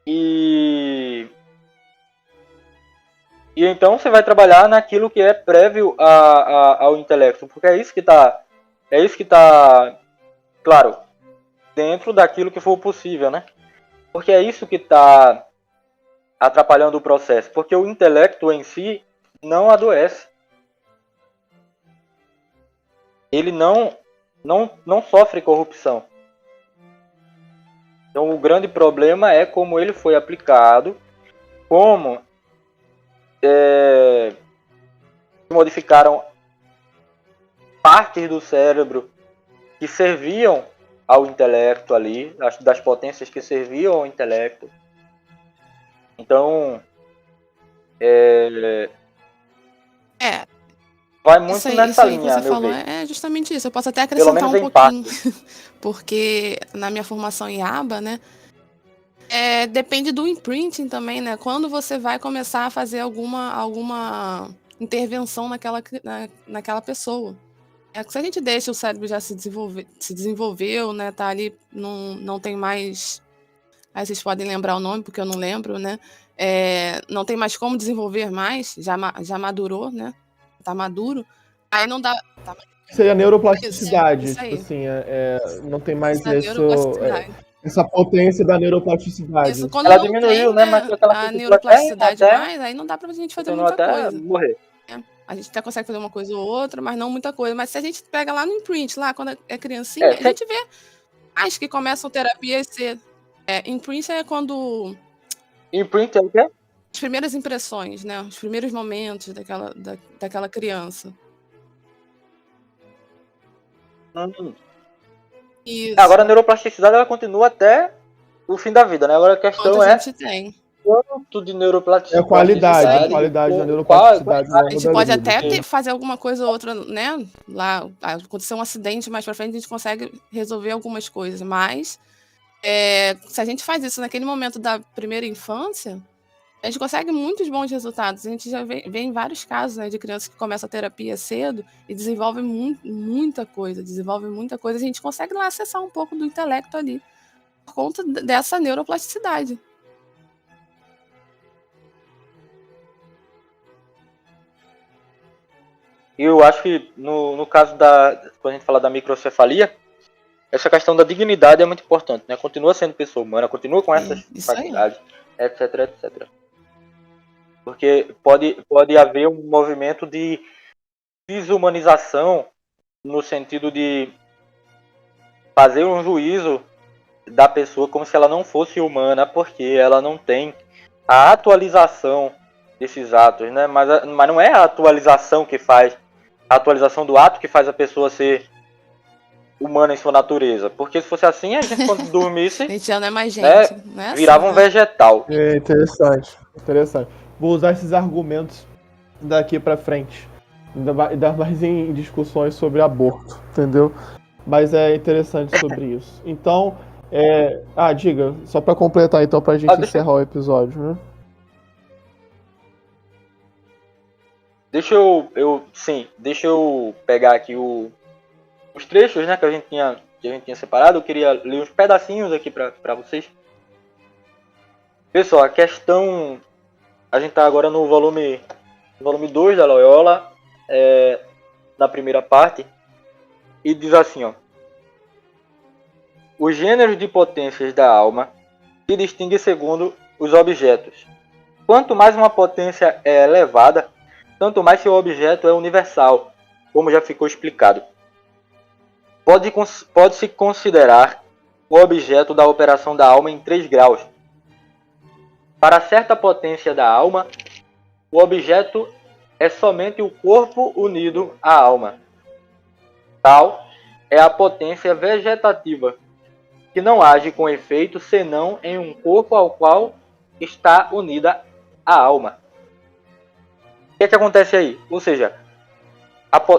E então você vai trabalhar naquilo que é prévio ao intelecto, porque é isso que está, claro, dentro daquilo que for possível, né? Porque é isso que está atrapalhando o processo, porque o intelecto em si não adoece. Ele não sofre corrupção. Então o grande problema é como ele foi aplicado, como modificaram partes do cérebro que serviam ao intelecto ali, das potências que serviam ao intelecto. Então, vai muito
isso aí,
nessa
isso aí que
linha,
você
meu
falou
ver.
é justamente isso. Eu posso até
Pelo
acrescentar
menos
um
em
pouquinho,
parte.
porque na minha formação em aba, né, depende do imprinting também, né? Quando você vai começar a fazer alguma intervenção naquela pessoa. Se a gente deixa o cérebro já se desenvolveu, né? Tá ali, não tem mais. Aí vocês podem lembrar o nome, porque eu não lembro, né? Não tem mais como desenvolver mais, já madurou, né? Tá maduro. Aí não dá.
Seria a neuroplasticidade,
Isso
tipo
aí.
assim, não tem mais
A neuroplasticidade.
essa potência da neuroplasticidade.
Isso, quando
Ela
não
diminuiu,
tem,
né? Mas
né,
aquela
a
continua
neuroplasticidade mais, aí não dá pra gente fazer muita
até
coisa.
morrer.
A gente até consegue fazer uma coisa ou outra, mas não muita coisa. Mas se a gente pega lá no imprint, lá quando é criancinha, a gente vê as que começam terapias cedo. Imprint é quando
Imprint é o quê?
as primeiras impressões, né? Os primeiros momentos daquela criança. Isso.
Agora a neuroplasticidade ela continua até o fim da vida, né? Agora a questão
Quanto a gente tem.
quanto de neuroplasticidade.
A qualidade da neuroplasticidade ao longo
A gente
da
pode
vida.
até fazer alguma coisa ou outra, né? Lá aconteceu um acidente mais pra frente, a gente consegue resolver algumas coisas, mas se a gente faz isso naquele momento da primeira infância, a gente consegue muitos bons resultados. A gente já vê em vários casos, né, de crianças que começam a terapia cedo e desenvolvem muita coisa. A gente consegue lá acessar um pouco do intelecto ali, por conta dessa neuroplasticidade.
E eu acho que no caso quando a gente fala da microcefalia, essa questão da dignidade é muito importante, né? Continua sendo pessoa humana, continua com essas faculdades, etc, etc. Porque pode haver um movimento de desumanização no sentido de fazer um juízo da pessoa como se ela não fosse humana, porque ela não tem a atualização desses atos, né? Mas não é a atualização que faz, a atualização do ato que faz a pessoa ser humana em sua natureza. Porque se fosse assim, a gente quando dormisse,
a gente já não é mais gente, né?
Virava um vegetal.
Interessante. Vou usar esses argumentos daqui pra frente. Ainda mais em discussões sobre aborto, entendeu? Mas é interessante sobre isso. Então, diga, só pra completar então, pra gente encerrar o episódio, né?
Deixa eu pegar aqui os trechos, né, que a gente tinha separado. Eu queria ler uns pedacinhos aqui pra vocês. Pessoal, a questão... A gente tá agora no volume 2 da Loyola, na primeira parte, e diz assim, ó. Os gêneros de potências da alma se distinguem segundo os objetos. Quanto mais uma potência é elevada, tanto mais seu objeto é universal, como já ficou explicado. Pode-se considerar o objeto da operação da alma em 3 graus. Para certa potência da alma, o objeto é somente o corpo unido à alma. Tal é a potência vegetativa, que não age com efeito senão em um corpo ao qual está unida a alma. O que é que acontece aí? Ou seja,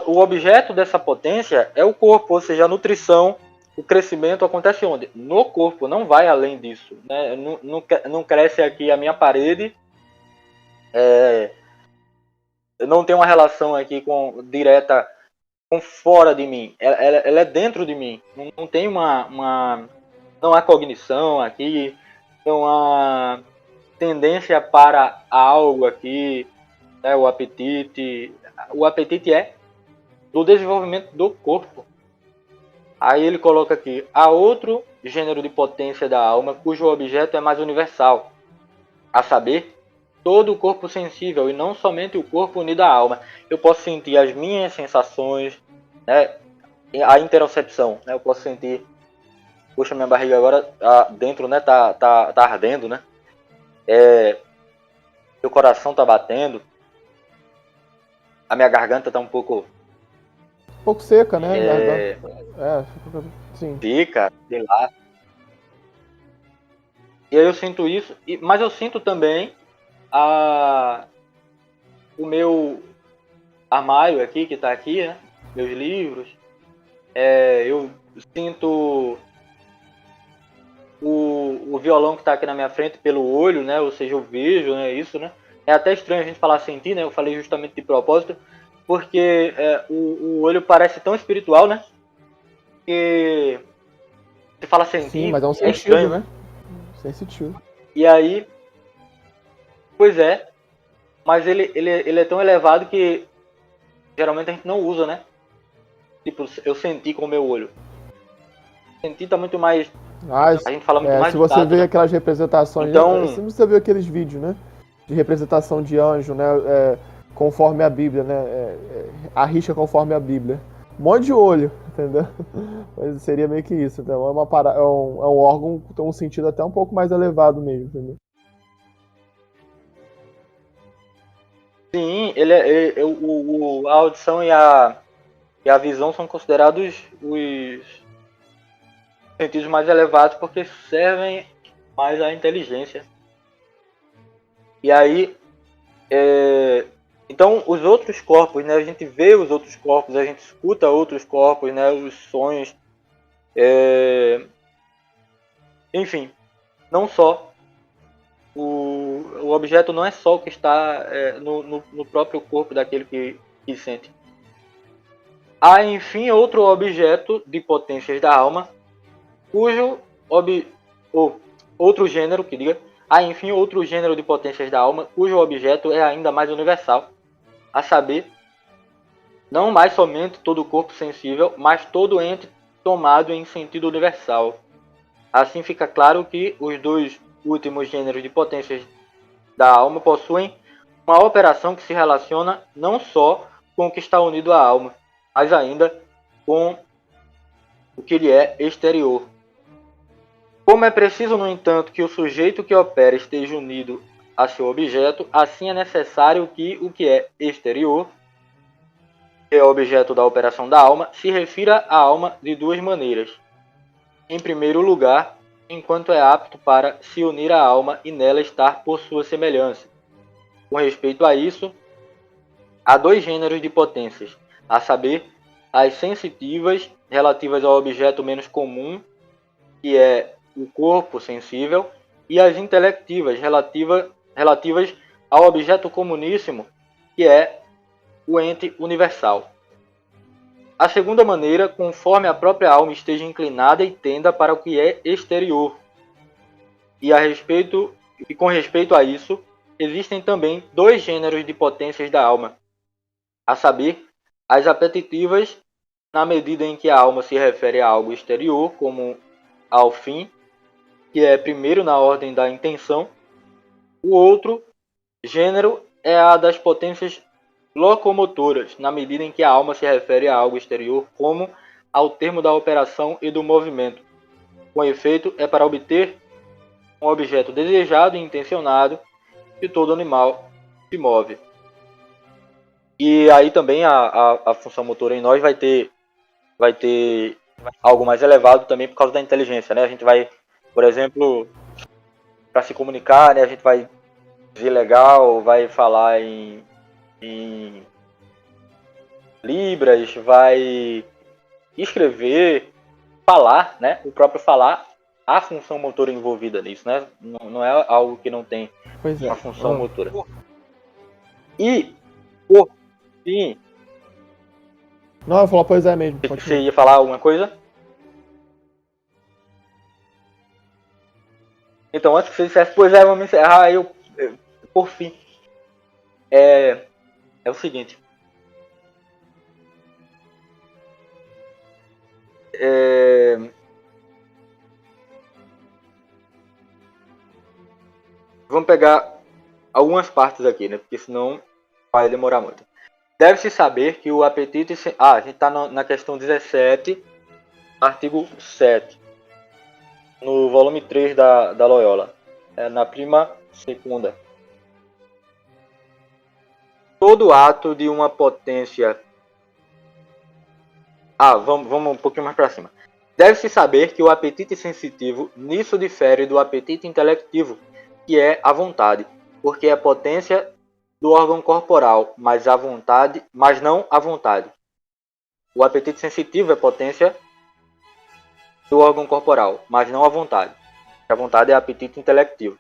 o objeto dessa potência é o corpo, ou seja, a nutrição, o crescimento acontece onde? No corpo, não vai além disso. Né? Não cresce aqui a minha parede, não tem uma relação aqui direta com fora de mim, ela é dentro de mim. Não tem não há cognição aqui, não há tendência para algo aqui, né? O apetite é do desenvolvimento do corpo. Aí ele coloca aqui, há outro gênero de potência da alma cujo objeto é mais universal, a saber, todo o corpo sensível e não somente o corpo unido à alma. Eu posso sentir as minhas sensações, né? A interocepção, né? Eu posso sentir, puxa, minha barriga agora dentro, né? Tá ardendo, né? Meu coração tá batendo, a minha garganta tá um pouco
seca, né? Garganta. Sim.
Fica, sei lá. E aí eu sinto isso, mas eu sinto também o meu armário aqui, que tá aqui, né? Meus livros. Eu sinto o violão que tá aqui na minha frente pelo olho, né? Ou seja, eu vejo, né? Isso, né? É até estranho a gente falar sentir, né? Eu falei justamente de propósito, porque o olho parece tão espiritual, né? Que você fala sentir,
sim, mas é um sentido,
estranho,
né? Sensitivo.
E aí, pois é, mas ele é tão elevado que geralmente a gente não usa, né? Tipo, eu senti com o meu olho. Sentir tá muito mais... a gente fala muito mais
se
do
você
tato,
vê
né?
aquelas representações,
Então,
se você viu aqueles vídeos, né? De representação de anjo, né? Conforme a Bíblia, né? A rixa conforme a Bíblia. Um monte de olho, entendeu? Mas seria meio que isso. Então é um órgão que tem um sentido até um pouco mais elevado mesmo, entendeu?
sim, a audição e a visão são considerados os sentidos mais elevados porque servem mais à inteligência. E aí, então os outros corpos, né? A gente vê os outros corpos, a gente escuta outros corpos, né? Os sonhos, enfim, não só o objeto não é só o que está no próprio corpo daquele que sente. Há, enfim, outro objeto de potências da alma, outro gênero, que diga, há, enfim, outro gênero de potências da alma, cujo objeto é ainda mais universal, a saber, não mais somente todo o corpo sensível, mas todo ente tomado em sentido universal. Assim fica claro que os dois últimos gêneros de potências da alma possuem uma operação que se relaciona não só com o que está unido à alma, mas ainda com o que lhe é exterior. Como é preciso, no entanto, que o sujeito que opera esteja unido a seu objeto, assim é necessário que o que é exterior, que é objeto da operação da alma, se refira à alma de duas maneiras. Em primeiro lugar, enquanto é apto para se unir à alma e nela estar por sua semelhança. Com respeito a isso, há dois gêneros de potências, a saber, as sensitivas, relativas ao objeto menos comum, que é o corpo sensível, e as intelectivas, relativas ao objeto comuníssimo, que é o ente universal. A segunda maneira, conforme a própria alma esteja inclinada e tenda para o que é exterior. E com respeito a isso, existem também dois gêneros de potências da alma, a saber, as apetitivas, na medida em que a alma se refere a algo exterior, como ao fim, que é primeiro na ordem da intenção. O outro gênero é a das potências locomotoras, na medida em que a alma se refere a algo exterior, como ao termo da operação e do movimento. Com efeito, é para obter um objeto desejado e intencionado que todo animal se move. E aí também a função motora em nós vai ter algo mais elevado também por causa da inteligência, né? A gente vai, por exemplo, para se comunicar, né? A gente vai dizer legal, vai falar em libras, vai escrever, falar, né? O próprio falar, a função motora envolvida nisso, né? Não é algo que não tem
Pois é.
uma função motora. E, por fim...
Não, eu vou falar pois é mesmo.
Você ia falar alguma coisa? Então, antes que você dissesse, pois é, vamos encerrar, por fim. É o seguinte. Vamos pegar algumas partes aqui, né? Porque senão vai demorar muito. Deve-se saber que o apetite... a gente está na questão 17, artigo 7. No volume 3 da Loyola. Na prima segunda. Todo ato de uma potência... vamos um pouquinho mais para cima. Deve-se saber que o apetite sensitivo nisso difere do apetite intelectivo, que é a vontade, porque é potência do órgão corporal, mas não a vontade. O apetite sensitivo é potência do órgão corporal, mas não a vontade. A vontade é apetite intelectivo.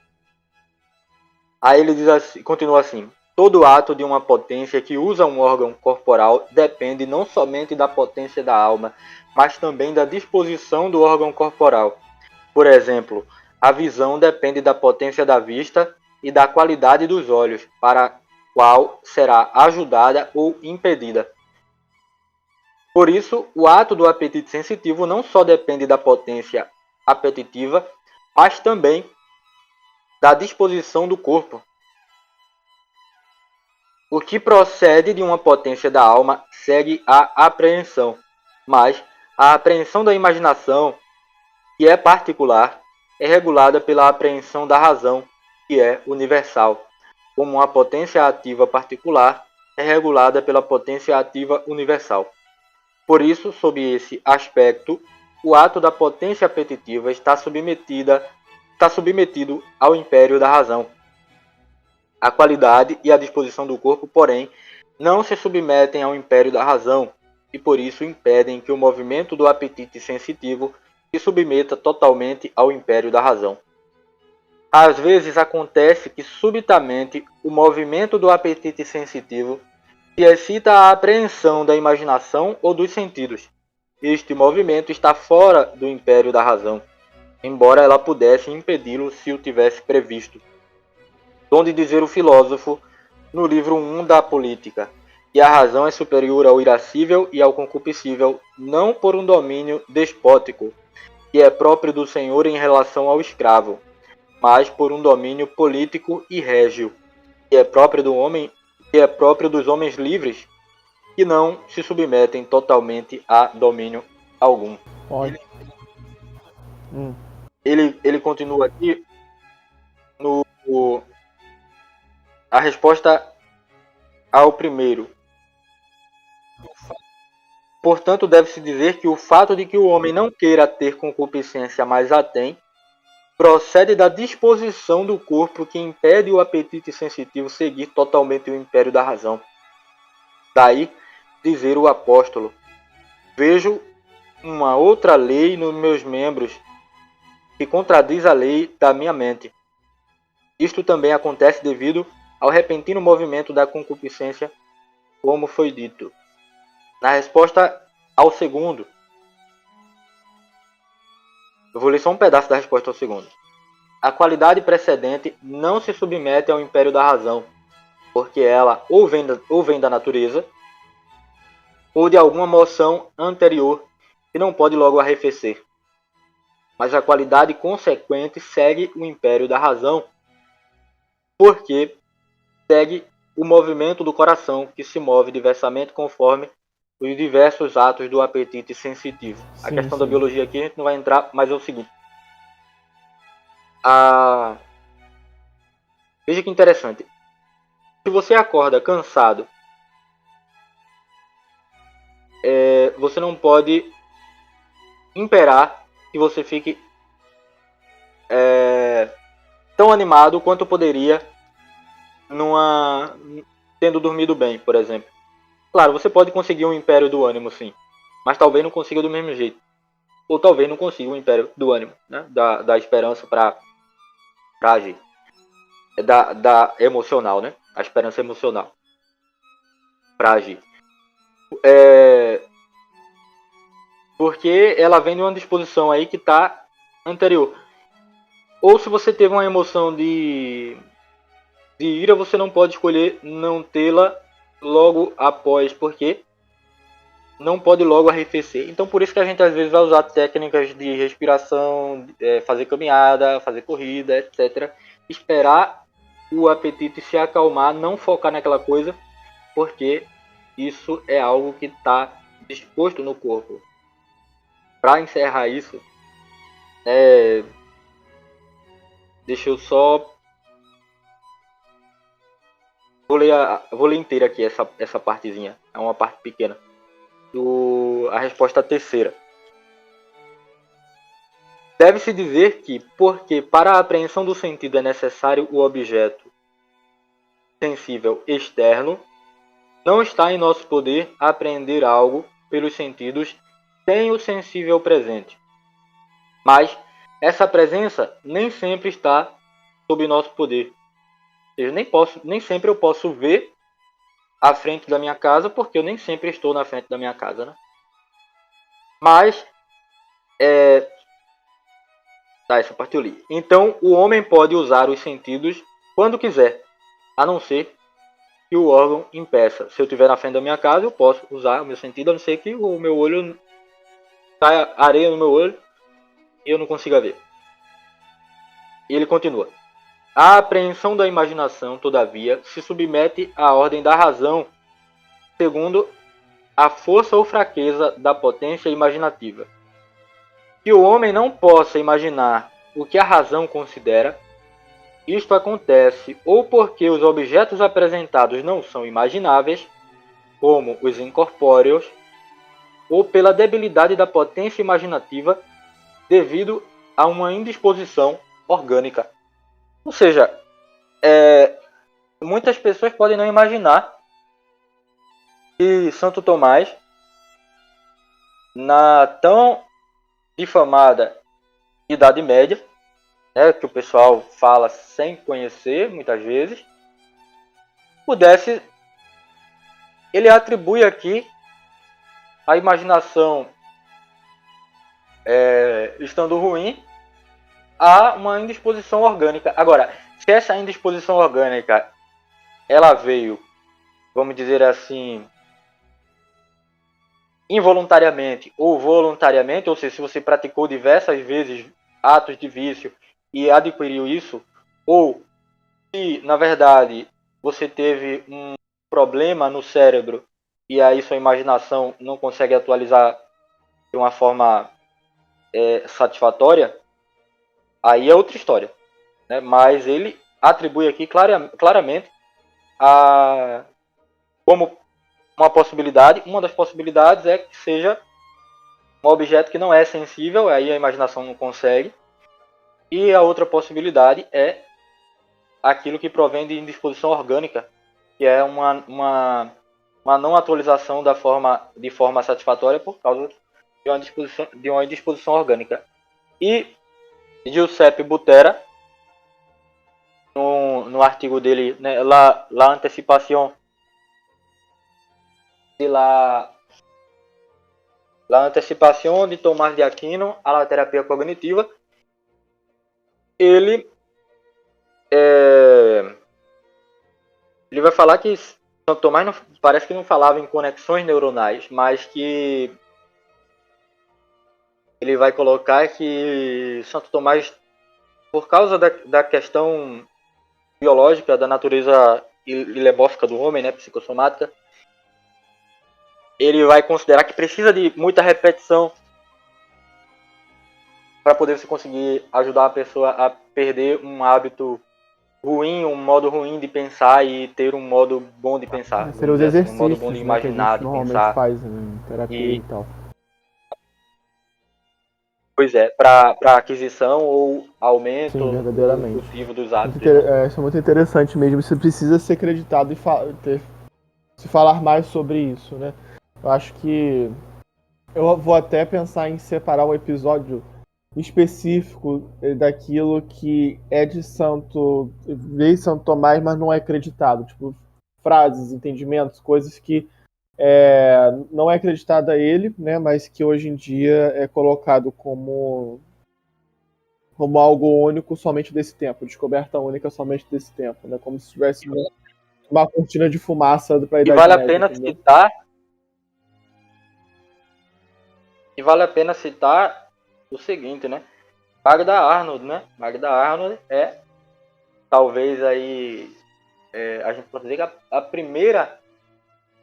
Aí ele diz assim, continua assim: todo ato de uma potência que usa um órgão corporal depende não somente da potência da alma, mas também da disposição do órgão corporal. Por exemplo, a visão depende da potência da vista e da qualidade dos olhos, para a qual será ajudada ou impedida. Por isso, o ato do apetite sensitivo não só depende da potência apetitiva, mas também da disposição do corpo. O que procede de uma potência da alma segue a apreensão, mas a apreensão da imaginação, que é particular, é regulada pela apreensão da razão, que é universal, como uma potência ativa particular é regulada pela potência ativa universal. Por isso, sob esse aspecto, o ato da potência apetitiva está submetido ao império da razão. A qualidade e a disposição do corpo, porém, não se submetem ao império da razão e por isso impedem que o movimento do apetite sensitivo se submeta totalmente ao império da razão. Às vezes acontece que subitamente o movimento do apetite sensitivo se excita a apreensão da imaginação ou dos sentidos. Este movimento está fora do império da razão, embora ela pudesse impedi-lo se o tivesse previsto. Donde dizer o filósofo, no livro 1 da Política, que a razão é superior ao irascível e ao concupiscível, não por um domínio despótico, que é próprio do senhor em relação ao escravo, mas por um domínio político e régio, que é próprio dos homens livres, que não se submetem totalmente a domínio algum. Ele continua aqui a resposta ao primeiro. Portanto, deve-se dizer que o fato de que o homem não queira ter concupiscência, mas a tem, procede da disposição do corpo que impede o apetite sensitivo seguir totalmente o império da razão. Daí dizer o apóstolo: vejo uma outra lei nos meus membros que contradiz a lei da minha mente. Isto também acontece devido ao repentino movimento da concupiscência, como foi dito. Na resposta ao segundo, eu vou ler só um pedaço da resposta ao segundo. A qualidade precedente não se submete ao império da razão, porque ela ou vem da natureza, ou de alguma moção anterior que não pode logo arrefecer. Mas a qualidade consequente segue o império da razão, porque segue o movimento do coração, que se move diversamente conforme os diversos atos do apetite sensitivo. A questão da biologia aqui a gente não vai entrar, mas é o seguinte: Veja que interessante. Se você acorda cansado, você não pode imperar que você fique tão animado quanto poderia tendo dormido bem, por exemplo. Claro, você pode conseguir um império do ânimo, sim, mas talvez não consiga do mesmo jeito. Ou talvez não consiga um império do ânimo, né? Da esperança para agir. Da emocional, né? A esperança emocional para agir. Porque ela vem de uma disposição aí que está anterior. Ou se você teve uma emoção de ira, você não pode escolher não tê-la logo após, porque não pode logo arrefecer. Então por isso que a gente às vezes vai usar técnicas de respiração, fazer caminhada, fazer corrida, etc. Esperar o apetite se acalmar, não focar naquela coisa, porque isso é algo que está disposto no corpo. Para encerrar isso, deixa eu só... Vou ler inteira aqui essa partezinha. É uma parte pequena. A resposta terceira. Deve-se dizer que, porque para a apreensão do sentido é necessário o objeto sensível externo, não está em nosso poder apreender algo pelos sentidos sem o sensível presente. Mas essa presença nem sempre está sob nosso poder. Eu nem sempre eu posso ver à frente da minha casa, porque eu nem sempre estou na frente da minha casa, né? Mas essa parte eu li. Então o homem pode usar os sentidos quando quiser, a não ser que o órgão impeça. Se eu estiver na frente da minha casa, eu posso usar o meu sentido, a não ser que o meu olho caia areia no meu olho e eu não consiga ver. E ele continua. A apreensão da imaginação, todavia, se submete à ordem da razão, segundo a força ou fraqueza da potência imaginativa. Que o homem não possa imaginar o que a razão considera, isto acontece ou porque os objetos apresentados não são imagináveis, como os incorpóreos, ou pela debilidade da potência imaginativa devido a uma indisposição orgânica. Ou seja, muitas pessoas podem não imaginar que Santo Tomás, na tão difamada Idade Média, que o pessoal fala sem conhecer muitas vezes, ele atribui aqui a imaginação estando ruim a uma indisposição orgânica. Agora, se essa indisposição orgânica ela veio, vamos dizer assim, involuntariamente ou voluntariamente, ou seja, se você praticou diversas vezes atos de vício e adquiriu isso, ou se na verdade você teve um problema no cérebro e aí sua imaginação não consegue atualizar de uma forma satisfatória, aí é outra história, né? Mas ele atribui aqui claramente como uma possibilidade. Uma das possibilidades é que seja um objeto que não é sensível, aí a imaginação não consegue. E a outra possibilidade é aquilo que provém de indisposição orgânica, que é uma não atualização de forma satisfatória por causa de uma indisposição orgânica. E Giuseppe Butera, no artigo dele, né, La anticipación de Tomás de Aquino a la terapia cognitiva, ele vai falar que Santo Tomás parece que não falava em conexões neuronais, mas que ele vai colocar que Santo Tomás, por causa da questão biológica, da natureza ilemórfica do homem, né, psicossomática, ele vai considerar que precisa de muita repetição para poder você conseguir ajudar a pessoa a perder um hábito ruim, um modo ruim de pensar e ter um modo bom de pensar.
Seria os
vamos dizer assim,
exercícios,
um modo bom de
né, que a
imaginar,
gente
de
normalmente
pensar.
faz em terapia e tal.
Pois é, para aquisição ou aumento
Sim, verdadeiramente.
consecutivo dos hábitos. Né?
Isso é muito interessante mesmo. Você precisa ser acreditado e se falar mais sobre isso, né? Eu acho que eu vou até pensar em separar um episódio específico daquilo que é de Santo Tomás, mas não é acreditado. Tipo, frases, entendimentos, coisas que não é acreditado a ele, né? Mas que hoje em dia é colocado como algo único somente desse tempo, descoberta única somente desse tempo, né? Como se tivesse uma cortina de fumaça para a
E
Idade
vale a
Média,
pena
entendeu?
citar. E vale a pena citar o seguinte, né? Magda Arnold, né? Magda Arnold é talvez aí a gente pode dizer que a primeira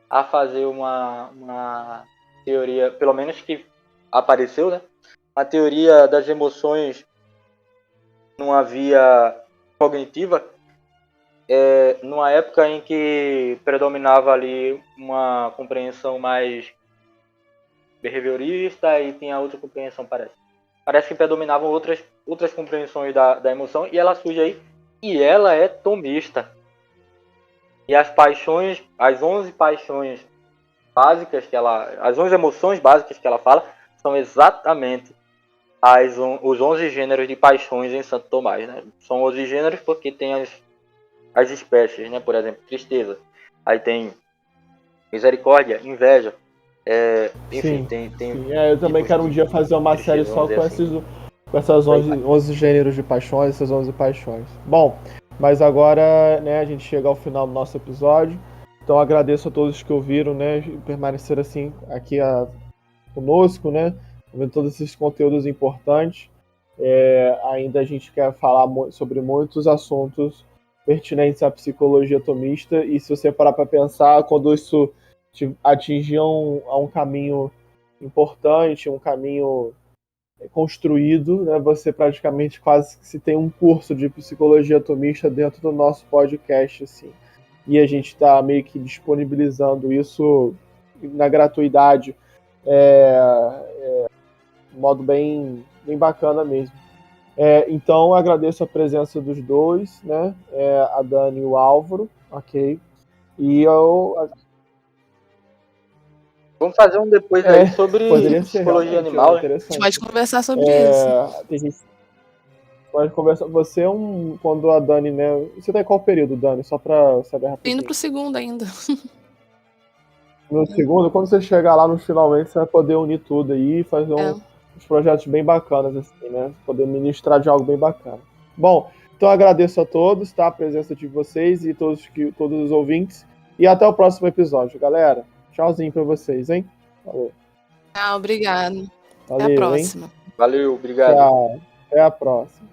a fazer uma teoria, pelo menos que apareceu, né? A teoria das emoções numa via cognitiva, numa época em que predominava ali uma compreensão mais behaviorista e tinha outra compreensão, parece que predominavam outras compreensões da emoção, e ela surge aí e ela é tomista. E as paixões, as 11 paixões básicas as 11 emoções básicas que ela fala são exatamente os 11 gêneros de paixões em Santo Tomás, né? São 11 gêneros porque tem as espécies, né? Por exemplo, tristeza. Aí tem misericórdia, inveja. Enfim,
Sim,
tem
sim. Eu também
tipos
quero um dia fazer uma série
tristeza,
só
vamos
com
dizer assim.
com essas 11 gêneros de paixões, essas 11 paixões. Bom, mas agora, né, a gente chega ao final do nosso episódio. Então agradeço a todos que ouviram, né, e permaneceram assim aqui conosco, né, vendo todos esses conteúdos importantes. Ainda a gente quer falar sobre muitos assuntos pertinentes à psicologia atomista, e se você parar para pensar, quando isso atingir um caminho importante, um caminho construído, né, você praticamente quase que se tem um curso de psicologia atomista dentro do nosso podcast, assim. E a gente está meio que disponibilizando isso na gratuidade, de modo bem, bem bacana mesmo. Então, agradeço a presença dos dois, né? A Dani e o Álvaro, ok? E eu.
Vamos fazer um depois aí sobre
Poderia ser
psicologia
realmente
animal, né?
A gente
interessante.
pode conversar sobre isso.
Tem gente pode conversar. Você é quando a Dani, né? Você tá em qual período, Dani? Só pra saber
Tô
rapidinho.
indo pro segundo ainda.
No segundo, quando você chegar lá no finalmente, você vai poder unir tudo aí e fazer uns projetos bem bacanas, assim, né? Poder ministrar de algo bem bacana. Bom, então agradeço a todos, tá? A presença de vocês e todos os ouvintes. E até o próximo episódio, galera. Tchauzinho pra vocês, hein? Valeu.
Obrigado. Até a
Valeu, hein?
próxima.
Valeu, obrigado.
Tchau. Até a próxima.